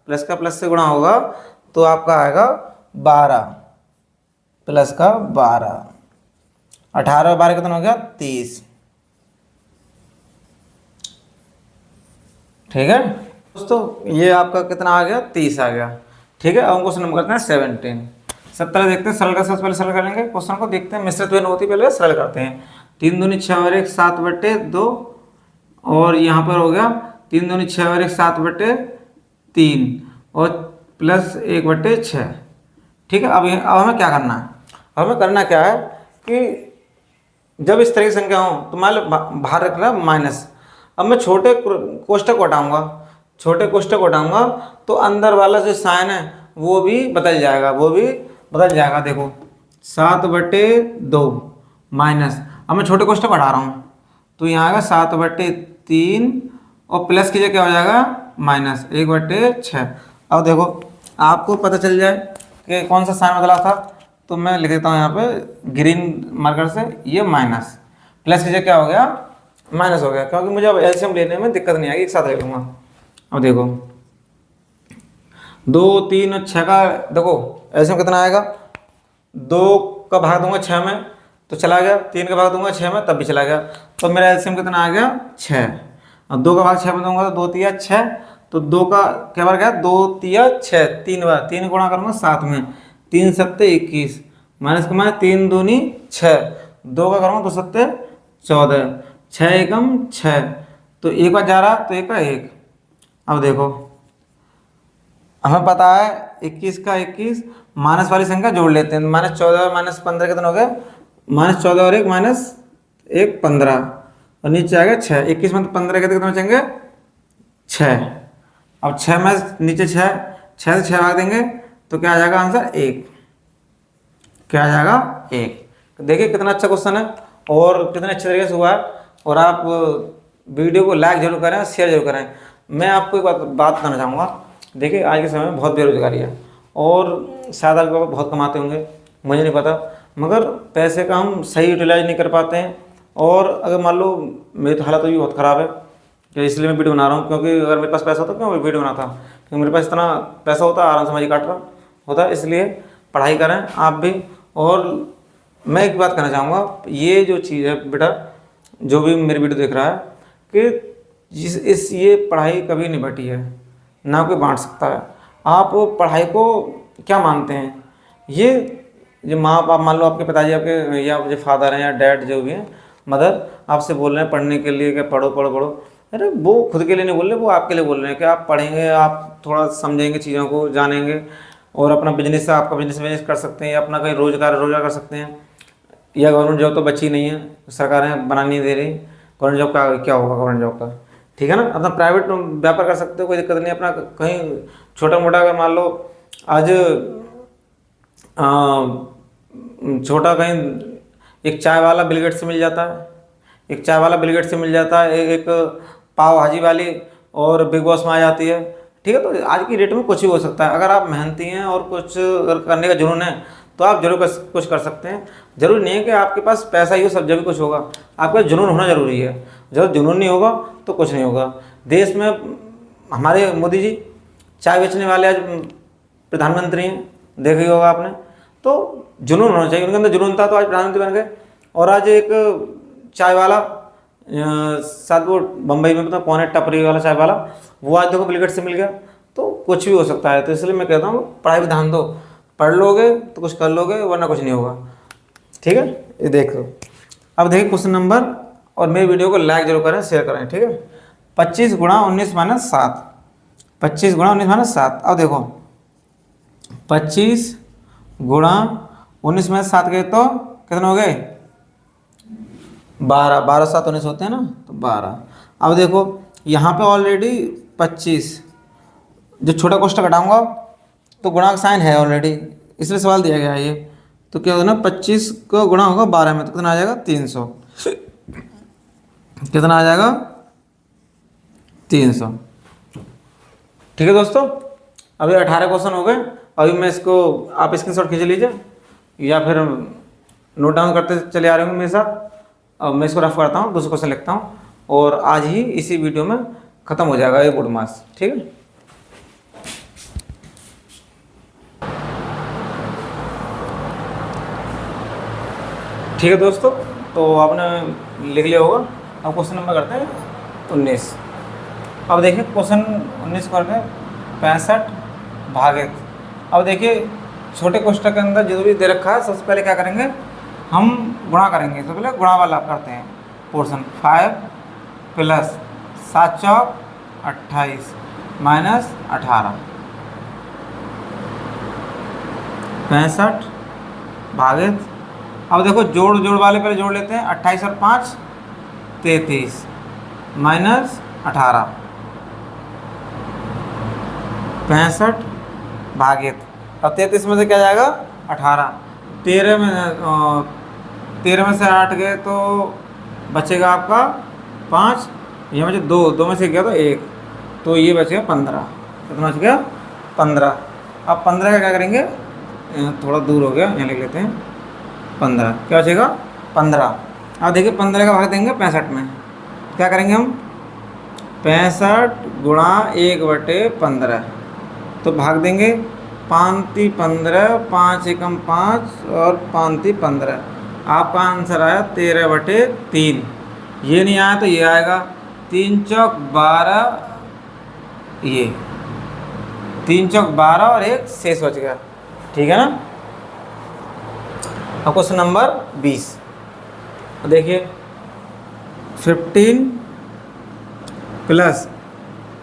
प्लस का प्लस से गुणा होगा तो आपका आएगा 12, प्लस का 12, 18 और 12 कितना हो गया 30। ठीक है दोस्तों, ये आपका कितना आ गया 30 आ गया। ठीक है, अब क्वेश्चन नंबर करते हैं 17 देखते हैं, सरल का सबसे पहले सरल करेंगे क्वेश्चन को, देखते हैं मिश्रित भिन्न होती पहले सरल करते हैं। 3 दूनी 6 और 1 7/2, और यहाँ पर हो गया 3 दूनी 6 और 1 7/3, और प्लस 1/6। ठीक है, अब हमें क्या करना है, हमें करना क्या है कि जब इस तरह की संख्या हो तो मान लो बाहर रखना माइनस। अब मैं छोटे कोष्ठक को हटाऊंगा, छोटे कोष्ठक को हटाऊंगा तो अंदर वाला जो साइन है वो भी बदल जाएगा, देखो 7/2 माइनस, अब मैं छोटे कोष्ठक हटा रहा हूँ तो यहाँ आएगा 7/3, और प्लस की जगह क्या हो जाएगा माइनस 1/6। अब देखो आपको पता चल जाए कि कौन सा साइन बदला था, तो मैं लिख देता हूँ यहाँ पे ग्रीन मार्कर से, ये माइनस, प्लस की जगह क्या हो गया, माइनस हो गया, क्योंकि मुझे अब एलसीएम लेने में दिक्कत नहीं आएगी, एक साथ ले लूँगा। अब देखो 2, 3 और 6 का देखो एलसीएम कितना आएगा, 2 का भाग दूंगा 6 में तो चला गया, 3 का भाग दूंगा 6 में तब भी चला गया, तो मेरा एलसीएम कितना आ गया 6। और 2 का भाग 6 में दूंगा तो 2 तिया 6, तो 2 का क्या बार गया, 2 तिया 6, 3 बार, 3 गुणा करूँगा 7 में, 3 सत्ते 21, माइनस का माइनस 3 दूनी 6, 2 का करूँगा 2 सत्ते 14, 6 एकम 6, तो एक बार जा रहा तो एक का एक। अब देखो हमें पता है 21 का 21, माइनस वाली संख्या जोड़ लेते हैं, -14 और -15 कितना हो गया, -14 और 1 -1 15, और नीचे आ गया 6, 21 में 15 के कितने बचेंगे 6। अब 6 में नीचे 6 से 6 भाग देंगे तो क्या आ जाएगा आंसर 1, क्या आ जाएगा 1। देखिए कितना अच्छा क्वेश्चन है और कितने अच्छे तरीके से हुआ है। और आप वीडियो को लाइक जरूर करें, शेयर जरूर करें। मैं आपको एक बात करना चाहूँगा, देखिए आज के समय में बहुत बेरोजगारी है और शायद आप बहुत कमाते होंगे, मुझे नहीं पता, मगर पैसे का हम सही यूटिलाइज नहीं कर पाते हैं। और अगर मान लो मेरी तो हालत भी बहुत ख़राब है, तो इसलिए मैं वीडियो बना रहा हूँ, क्योंकि अगर मेरे पास पैसा होता क्यों मैं वीडियो बनाता, क्योंकि मेरे पास इतना पैसा होता आराम से मजे काट रहा होता। इसलिए पढ़ाई करें आप भी। और मैं एक बात कहना चाहूँगा, ये जो चीज़ है बेटा, जो भी मेरी वीडियो देख रहा है, कि ये पढ़ाई कभी नहीं बटी है, ना कोई बांट सकता है। आप पढ़ाई को क्या मानते हैं, ये जो माँ बाप, मान लो आपके पिताजी आपके या जो फादर हैं या डैड जो भी हैं, मदर आपसे बोल रहे हैं पढ़ने के लिए, कि पढ़ो पढ़ो पढ़ो, अरे वो खुद के लिए नहीं बोल रहे, वो आपके लिए बोल रहे हैं कि आप पढ़ेंगे, आप थोड़ा समझेंगे, चीज़ों को जानेंगे और अपना बिजनेस, आपका बिजनेस कर सकते हैं, या अपना कहीं रोजगार कर सकते हैं। या गवर्नमेंट जॉब तो बची नहीं है, सरकारें बनानी नहीं दे रही, गवर्नमेंट जॉब का क्या होगा, गवर्नमेंट जॉब का, ठीक है ना। अपना प्राइवेट व्यापार कर सकते हो, कोई दिक्कत नहीं। अपना कहीं छोटा मोटा, अगर मान लो आज छोटा कहीं एक चाय वाला बिल गेट्स से मिल जाता है, एक चाय वाला बिल गेट्स से मिल जाता है, एक पाव भाजी वाली और बिग बॉस में आ जाती है, ठीक है। तो आज की डेट में कुछ भी हो सकता है। अगर आप मेहनती हैं और कुछ अगर करने का जुनून है तो आप जरूर कुछ कर सकते हैं। जरूरी नहीं है कि आपके पास पैसा ही हो सब जब भी कुछ होगा, आपका जुनून होना जरूरी है। जब जुनून नहीं होगा तो कुछ नहीं होगा। देश में हमारे मोदी जी चाय बेचने वाले आज प्रधानमंत्री हैं, देखा ही होगा आपने। तो जुनून होना चाहिए, उनके अंदर जुनून था तो आज प्रधानमंत्री बन गए। और आज एक चाय वाला शायद वो बम्बई में पता कौन है, टपरी वाला चाय वाला, वो आज देखो बिल गेट्स से मिल गया। तो कुछ भी हो सकता है। तो इसलिए मैं कहता हूँ पढ़ाई पर ध्यान दो, पढ़ लोगे तो कुछ कर लोगे, वरना कुछ नहीं होगा, ठीक है। ये देखो अब देखिए क्वेश्चन नंबर, और मेरी वीडियो को लाइक जरूर करें, शेयर करें, ठीक है। 25 गुणा 19 माइनस 7, 25 गुणा 19 माइनस 7। अब देखो 25 गुणा 19 माइनस 7 के तो कितने हो गए 12, 12 7 19 होते हैं ना, तो 12। अब देखो यहाँ पे ऑलरेडी 25, जो छोटा कोष्ठक हटाऊंगा तो गुणा का साइन है ऑलरेडी, इसलिए सवाल दिया गया है ये। तो क्या होगा ना, 25 को गुणा होगा 12 में तो कितना आ जाएगा 300, कितना आ जाएगा 300, ठीक है दोस्तों। अभी 18 क्वेश्चन हो गए। अभी मैं इसको आप स्क्रीनशॉट खींच लीजिए या फिर नोट डाउन करते चले आ रहे होंगे मेरे साथ। अब मैं इसको रफ करता हूँ, दूसरा क्वेश्चन लिखता हूँ और आज ही इसी वीडियो में ख़त्म हो जाएगा ये बोर्ड मार्क्स, ठीक है। ठीक है दोस्तों, तो आपने लिख लिया होगा। अब क्वेश्चन नंबर करते हैं 19। अब देखिए क्वेश्चन 19 करके 65 भागित। अब देखिए छोटे कोष्ठक के अंदर जो भी दे रखा है, सबसे पहले क्या करेंगे हम गुणा करेंगे। सबसे पहले गुणा वाला करते हैं पोर्शन, 5 प्लस 7 चौक 28 माइनस 18, 65 भागित। अब देखो जोड़ वाले पहले जोड़ लेते हैं, 28 और 5 33 माइनस 18, 65 भागित। अब 33 में से क्या जाएगा 18, 13 में से 8 गए तो बचेगा आपका 5, ये बचे 2 में से गया तो 1, तो ये बचेगा 15। कितना बच गया 15। अब 15 का क्या करेंगे, थोड़ा दूर हो गया, यहाँ लिख लेते हैं 15। क्या बचेगा 15। अब देखिए 15 का भाग देंगे 65 में, क्या करेंगे हम 65 गुणा 1/15, तो भाग देंगे 5×3 = 15, 5 एकम 5 और 5×3 = 15। आपका आंसर आया 13/3। ये नहीं आया तो ये आएगा 3 चौक 12, ये 3 चौक 12 और एक शेष बच गया, ठीक है ना। अब क्वेश्चन नंबर 20 देखिए 15 प्लस,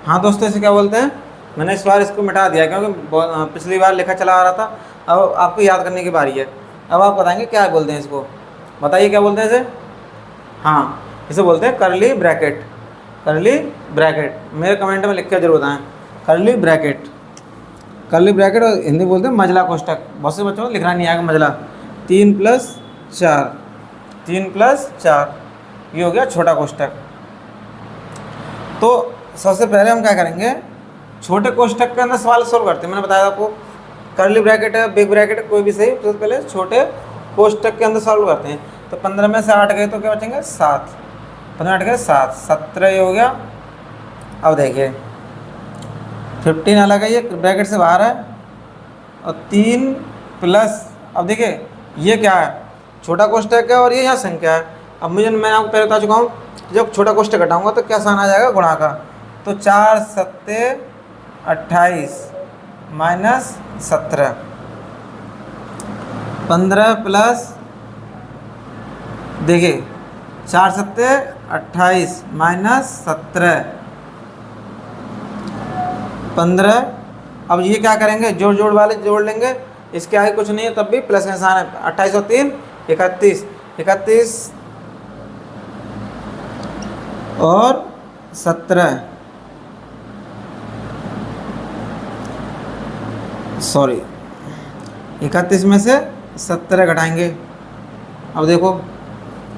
हाँ दोस्तों इसे क्या बोलते हैं, मैंने इस बार इसको मिटा दिया क्योंकि पिछली बार लिखा चला आ रहा था। अब आपको याद करने की बारी है, अब आप बताएंगे क्या बोलते हैं इसको, बताइए क्या बोलते हैं इसे। हाँ इसे बोलते हैं करली ब्रैकेट, करली ब्रैकेट। मेरे कमेंट में लिख के जरूर बताएं करली ब्रैकेट, करली ब्रैकेट। और हिंदी बोलते हैं मजला कोष्टक। बहुत से बच्चों को लिखना नहीं आएगा मजला। 3 + 4, 3 + 4 ये हो गया छोटा कोष्टक। तो सबसे पहले हम क्या करेंगे, छोटे कोष्टक के अंदर सवाल सोल्व करते हैं। मैंने बताया आपको करली ब्रैकेट है, बिग ब्रैकेट है, कोई भी सही, तो पहले छोटे कोष्टक के अंदर सॉल्व करते हैं। तो 15 में से 8 गए तो क्या बचेंगे 7, 15 8 गए 7, 17 ये हो गया। अब देखिए 15 अलग है, ये ब्रैकेट से बाहर है, और 3 प्लस, अब देखिए ये क्या है छोटा कोष्टक है और ये यहाँ संख्या है। अब मैंने आपको पहले बता चुका हूँ, जब छोटा कोष्टक घटाऊंगा तो क्या साइन आ जाएगा गुणा का। तो 4 7 28 माइनस 17, 15 प्लस, देखिए 4 7 28 माइनस 17 15। अब ये क्या करेंगे, जोड़ जोड़ वाले जोड़ लेंगे, इसके आगे कुछ नहीं है तब भी प्लस का निशान है। 28 और 3 31, 31 और 17, सॉरी 31 में से 17 घटाएंगे। अब देखो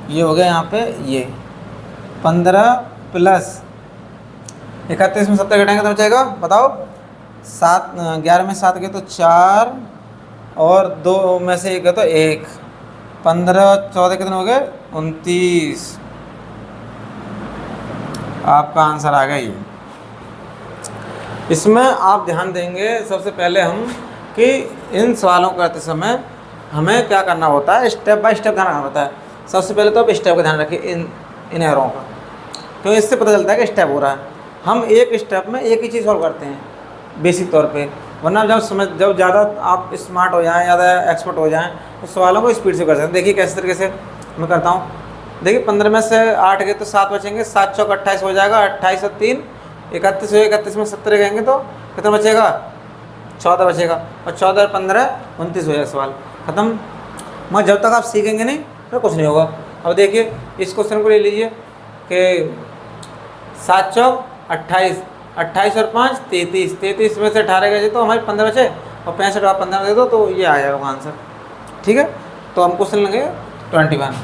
ये हो गया यहाँ पे, ये 15 प्लस 31 में 17 घटाएंगे तो बचेगा, बताओ 7, 11 में 7 गए तो 4 और 2 में से 1 गए तो 1, 15 14 कितने हो गए 29। आपका आंसर आ गया ये। इसमें आप ध्यान देंगे सबसे पहले हम कि इन सवालों को करते समय हमें क्या करना होता है, स्टेप बाय स्टेप ध्यान रखना होता है। सबसे पहले तो आप स्टेप का ध्यान रखिए इन एरों का, तो इससे पता चलता है कि स्टेप हो रहा है। हम एक स्टेप में एक ही चीज़ सॉल्व करते हैं बेसिक तौर पे, वरना जब ज़्यादा आप स्मार्ट हो जाएं, ज़्यादा एक्सपर्ट हो जाएं, तो सवालों को स्पीड से कर सकते हैं। देखिए कैसे तरीके से मैं करता हूँ। देखिए 15 में से 8 गए तो 7 बचेंगे, 7 चौक 28 हो जाएगा, 28 और 3 31 हो, 31 में 17 गएंगे तो कितना बचेगा 14 बचेगा, और 14 और 15 29 हो जाएगा, सवाल ख़त्म। मगर जब तक आप सीखेंगे नहीं तो कुछ नहीं होगा। अब देखिए इस क्वेश्चन को ले लीजिए कि 7 चौक 28, 28 और 5 33, 33 में से 18 गए तो हमारे 15 बचे, और 65 आप 15 दे दो तो ये आ जाएगा आंसर, ठीक है। तो हम क्वेश्चन लेंगे 21।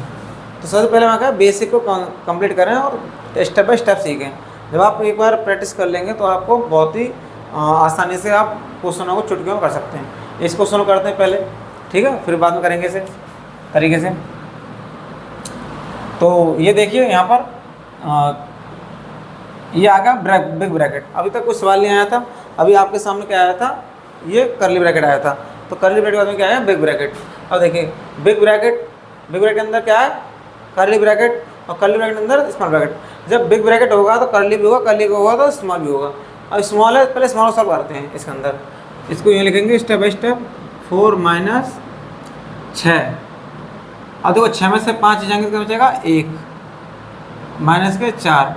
तो सबसे पहले मैं कहा बेसिक को कंप्लीट करें और स्टेप बाय स्टेप सीखें। जब आप एक बार प्रैक्टिस कर लेंगे तो आपको बहुत ही आसानी से आप क्वेश्चनों को चुटकियों में कर सकते हैं। इस क्वेश्चन को करते हैं पहले, ठीक है, फिर बाद में करेंगे इसे तरीके से। तो ये देखिए यहाँ पर ये आ गया बिग ब्रैकेट। अभी तक कुछ सवाल नहीं आया था, अभी आपके सामने क्या आया था, ये करली ब्रैकेट आया था। तो करली ब्रैकेट के बाद में क्या आया बिग ब्रैकेट। अब देखिए बिग ब्रैकेट के अंदर क्या है करली ब्रैकेट, और करली ब्रैकेट के अंदर स्मॉल ब्रैकेट। जब बिग ब्रैकेट होगा तो करली भी होगा, करली का होगा तो स्मॉल भी होगा। अब स्मॉल है, पहले स्मॉल सॉल्व करते हैं इसके अंदर। इसको यूँ लिखेंगे स्टेप बाई स्टेप, 4 माइनस 6। अब देखो 6 में से 5 जाएंगे तो क्या बचेगा 1, माइनस के 4,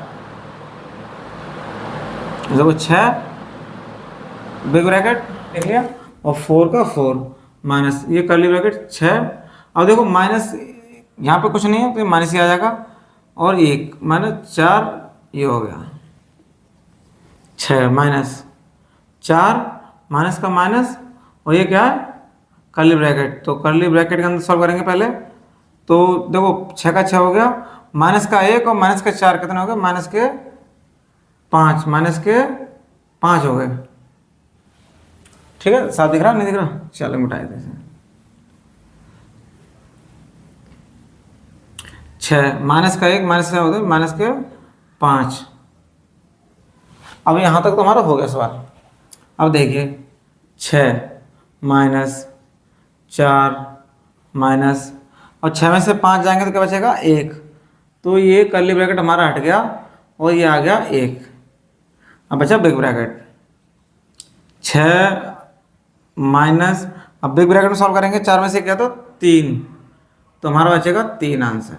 देखो 6 बिग ब्रैकेट लिख लिया, और 4 का 4 माइनस ये करली ब्रैकेट 6। अब देखो माइनस यहाँ पे कुछ नहीं है तो माइनस ही आ जाएगा, और 1 माइनस 4 ये हो गया 6 माइनस 4 माइनस का माइनस, और ये क्या है करली ब्रैकेट। तो करली ब्रैकेट के अंदर सॉल्व करेंगे पहले। तो देखो 6 का 6 हो गया, माइनस का 1 और माइनस का 4 कितने हो गए माइनस के 5, माइनस के 5 हो गए, ठीक है। साफ दिख रहा नहीं दिख रहा, चलो मिटाए थे। 6 माइनस का 1 माइनस का होता है माइनस के 5। अब यहाँ तक तो हमारा हो गया सवाल। अब देखिए 6 माइनस 4 माइनस, और 6 में से 5 जाएंगे तो क्या बचेगा 1, तो ये कर्ली ब्रैकेट हमारा हट गया और ये आ गया 1। अब बचा बिग ब्रैकेट 6 माइनस, अब बिग ब्रैकेट में सॉल्व करेंगे 4 में से क्या तो 3, तो हमारा बचेगा 3 आंसर।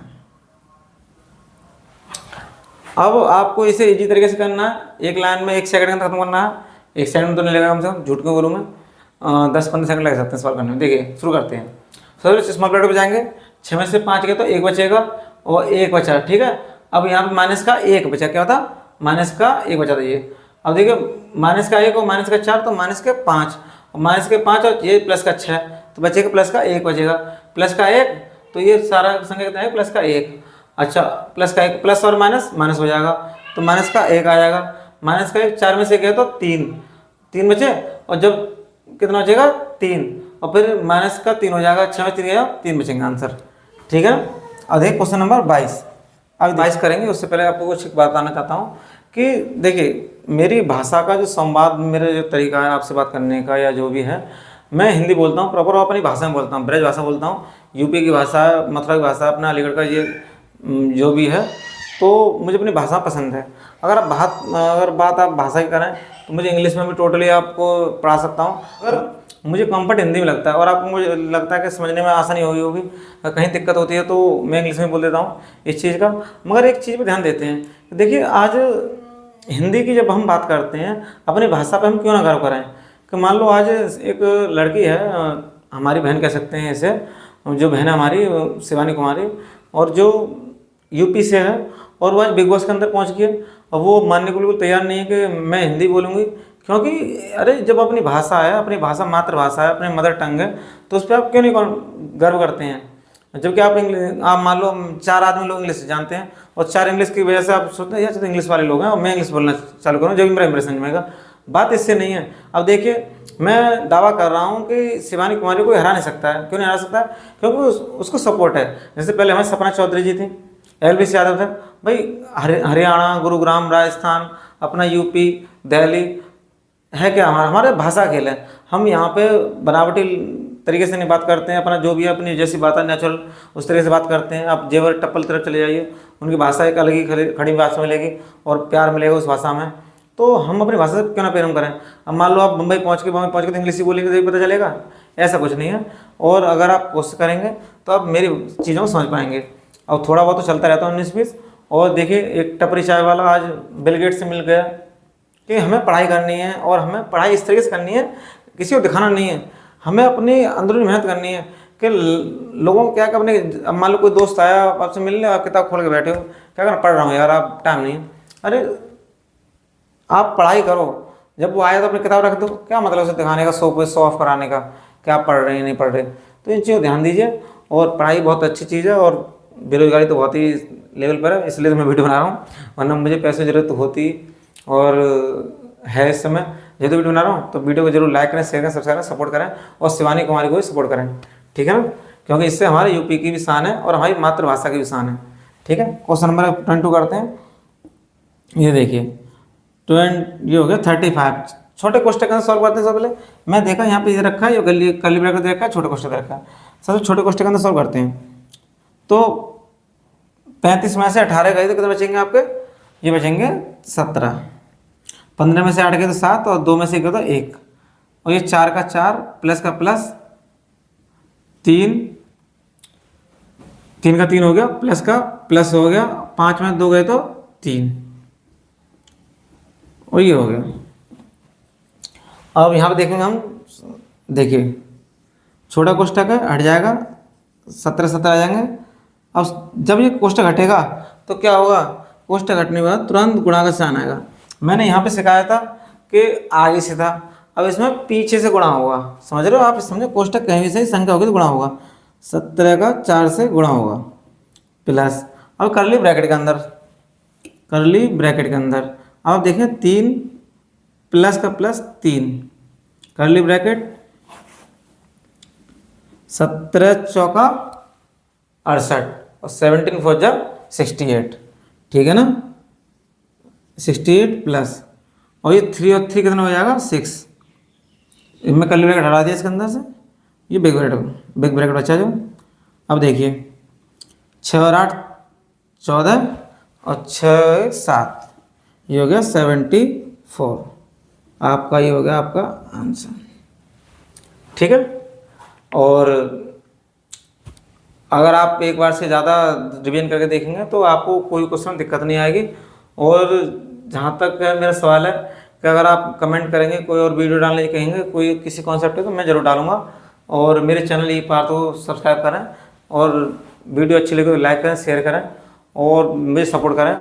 अब आपको इसे इजी तरीके से करना है, एक लाइन में 1 सेकंड के अंदर खत्म करना है। 1 सेकंड में तो नहीं लगेगा, कम से कम झूठ क्यों बोलूँ मैं, 10-15 सेकंड लग सकते हैं सॉल्व करने में। देखिए शुरू करते हैं। सबसे स्मॉल ब्रैकेट पे जाएंगे, 6 में से 5 गए तो 1 बचेगा और 1 बचा, ठीक है। अब यहाँ पे माइनस का 1 बचा, क्या होता माइनस का 1 बचा था ये। अब देखिए माइनस का 1 और माइनस का 4 तो माइनस के 5, और माइनस के 5 और ये प्लस का 6 तो बचेगा प्लस का 1 बचेगा, प्लस का 1 तो ये सारा संख्या कितना है प्लस का 1। अच्छा प्लस का 1 प्लस और माइनस माइनस हो जाएगा, तो माइनस का 1 आ जाएगा। माइनस का 1 4 में से गए तो 3 बचे, और जब कितना बचेगा 3, और फिर माइनस का 3 हो जाएगा। 6 में 3 गया 3 बचेंगे आंसर, ठीक है। अब देखिए क्वेश्चन नंबर 22। अब 22 करेंगे, उससे पहले आपको कुछ बताना चाहता हूँ कि देखिए मेरी भाषा का जो संवाद, मेरा जो तरीका है आपसे बात करने का या जो भी है, मैं हिंदी बोलता हूँ प्रॉपर, अपनी भाषा में बोलता हूँ, ब्रज भाषा बोलता हूँ, यूपी की भाषा, मथुरा की भाषा, अपना अलीगढ़ का ये जो भी है, तो मुझे अपनी भाषा पसंद है। अगर बात आप भाषा की करें तो मुझे इंग्लिश में भी टोटली आपको पढ़ा सकता हूँ, अगर मुझे कंफर्ट हिंदी में लगता है और आपको मुझे लगता है कि समझने में आसानी होगी, कहीं दिक्कत होती है तो मैं इंग्लिश में बोल देता हूँ इस चीज़ का। मगर एक चीज़ पर ध्यान देते हैं, देखिए आज हिंदी की जब हम बात करते हैं, अपनी भाषा पे हम क्यों ना गर्व करें। कि मान लो आज एक लड़की है, हमारी बहन कह सकते हैं इसे, जो बहन है हमारी शिवानी कुमारी, और जो यूपी से है, और वो आज बिग बॉस के अंदर पहुंच गई, और वो मानने को बिल्कुल तैयार नहीं है कि मैं हिंदी बोलूँगी, क्योंकि अरे जब अपनी भाषा है, अपनी भाषा मातृभाषा है, अपनी मदर टंग है, तो उस पर आप क्यों नहीं गर्व करते हैं। जबकि आप मान लो 4 आदमी लोग इंग्लिश जानते हैं, और 4 इंग्लिश की वजह से आप सोचते हैं यार तो इंग्लिश वाले लोग हैं और मैं इंग्लिश बोलना चालू करूँ जब मेरा इंप्रेशन जमेगा। बात इससे नहीं है। अब देखिए मैं दावा कर रहा हूँ कि शिवानी कुमारी को हरा नहीं सकता है। क्यों नहीं हरा सकता है? क्योंकि उसको सपोर्ट है। जैसे पहले हमारे सपना चौधरी जी थी, एलवीस यादव थे भाई, हरियाणा, गुरुग्राम, राजस्थान, अपना यूपी, दिल्ली है क्या, हमारे भाषा खेल है। हम यहाँ पे बनावटी तरीके से नहीं बात करते हैं, अपना जो भी है अपनी जैसी बात है नेचुरल उस तरीके से बात करते हैं। आप जेवर टप्पल तरफ चले जाइए, उनकी भाषा एक अलग ही खड़ी भाषा मिलेगी और प्यार मिलेगा उस भाषा में। तो हम अपनी भाषा से क्यों ना प्रेम करें। अब मान लो आप बम्बई पहुँच के तो इंग्लिश ही बोलेंगे तो पता चलेगा, ऐसा कुछ नहीं है। और अगर आप कोशिश करेंगे तो आप मेरी चीज़ों को समझ पाएंगे। अब थोड़ा बहुत तो चलता रहता है 19-20। और देखिए एक टपरी चाय वाला आज बिल गेट्स से मिल गया कि हमें पढ़ाई करनी है, और हमें पढ़ाई इस तरीके से करनी है, किसी को दिखाना नहीं है, हमें अपनी अंदरूनी मेहनत करनी है। कि लोगों को क्या कि अपने, अब मान लो कोई दोस्त आया आपसे मिलने, आप किताब खोल के बैठे हो, क्या करना, पढ़ रहा हूँ यार, आप टाइम नहीं है। अरे आप पढ़ाई करो, जब वो आया तो अपनी किताब रख दो, क्या मतलब उसे दिखाने का, शो ऑफ कराने का कि आप पढ़ रहे हैं नहीं पढ़ रहे। तो इन चीज़ों ध्यान दीजिए। और पढ़ाई बहुत अच्छी चीज़ है, और बेरोजगारी तो बहुत ही लेवल पर है, इसलिए तो मैं वीडियो बना रहा हूँ, वरना मुझे पैसे की जरूरत होती और है इस समय। जेहेतु वीडियो बना रहा हूँ तो वीडियो को जरूर लाइक करें, शेयर करें, सब्सक्राइब करें, सपोर्ट करें, और शिवानी कुमारी को भी सपोर्ट करें, ठीक है ना। क्योंकि इससे हमारे यूपी की भी शान है और हमारी मातृभाषा की भी शान है, ठीक है। क्वेश्चन नंबर 22 करते हैं। ये देखिए ये हो गया 35। छोटे क्वेश्चन का सॉल्व करते हैं। सब पहले मैं देखा यहाँ पे ये रखा है, ये कर्ली ब्रैकेट दे रखा है, छोटे क्वेश्चन दे रखा है। सबसे छोटे क्वेश्चन का अंदर सॉल्व करते हैं। तो 35 में से 18 गए तो कितने बचेंगे आपके, ये बचेंगे 17। 15 में से 8 गए तो 7, और 2 में से 1 गए तो 1, और ये 4 का 4 प्लस का प्लस 3, 3 का 3 हो गया, प्लस का प्लस हो गया, 5 में 2 गए तो 3, और ये हो गया। अब यहाँ पे देखेंगे हम, देखिए छोटा कोष्ठक है, हट जाएगा, 17 आ जाएंगे। अब जब ये कोष्ठक हटेगा तो क्या होगा, कोष्ठक हटने के बाद तुरंत गुणा का साइन आएगा। मैंने यहाँ पे सिखाया था कि आगे से था, अब इसमें पीछे से गुणा होगा। समझ रहे हो आप, समझो कोष्ठक कहीं भी सही संख्या होगी तो गुणा होगा। 17 का 4 से गुणा होगा, प्लस अब करली ब्रैकेट के अंदर अब देखें 3 प्लस का प्लस 3, करली ब्रैकेट 17 चौका 68, और 17 4 जा 68, ठीक है ना, 68 प्लस, और ये 3 और 3 कितना हो जाएगा 6, इनमें कर्ली ब्रैकेट हटा दिया इसके अंदर से, ये बिग ब्रैकेट बचा जो। अब देखिए 6 और 8 14 और 6 7, ये हो गया 74, आपका ये हो गया आपका आंसर, ठीक है। और अगर आप एक बार से ज़्यादा रिवीजन करके देखेंगे तो आपको कोई क्वेश्चन दिक्कत नहीं आएगी। और जहाँ तक मेरा सवाल है कि अगर आप कमेंट करेंगे, कोई और वीडियो डालने कहेंगे, कोई किसी कॉन्सेप्ट है तो मैं ज़रूर डालूंगा। और मेरे चैनल एक बार तो सब्सक्राइब करें, और वीडियो अच्छी लगे तो लाइक करें, शेयर करें और मुझे सपोर्ट करें।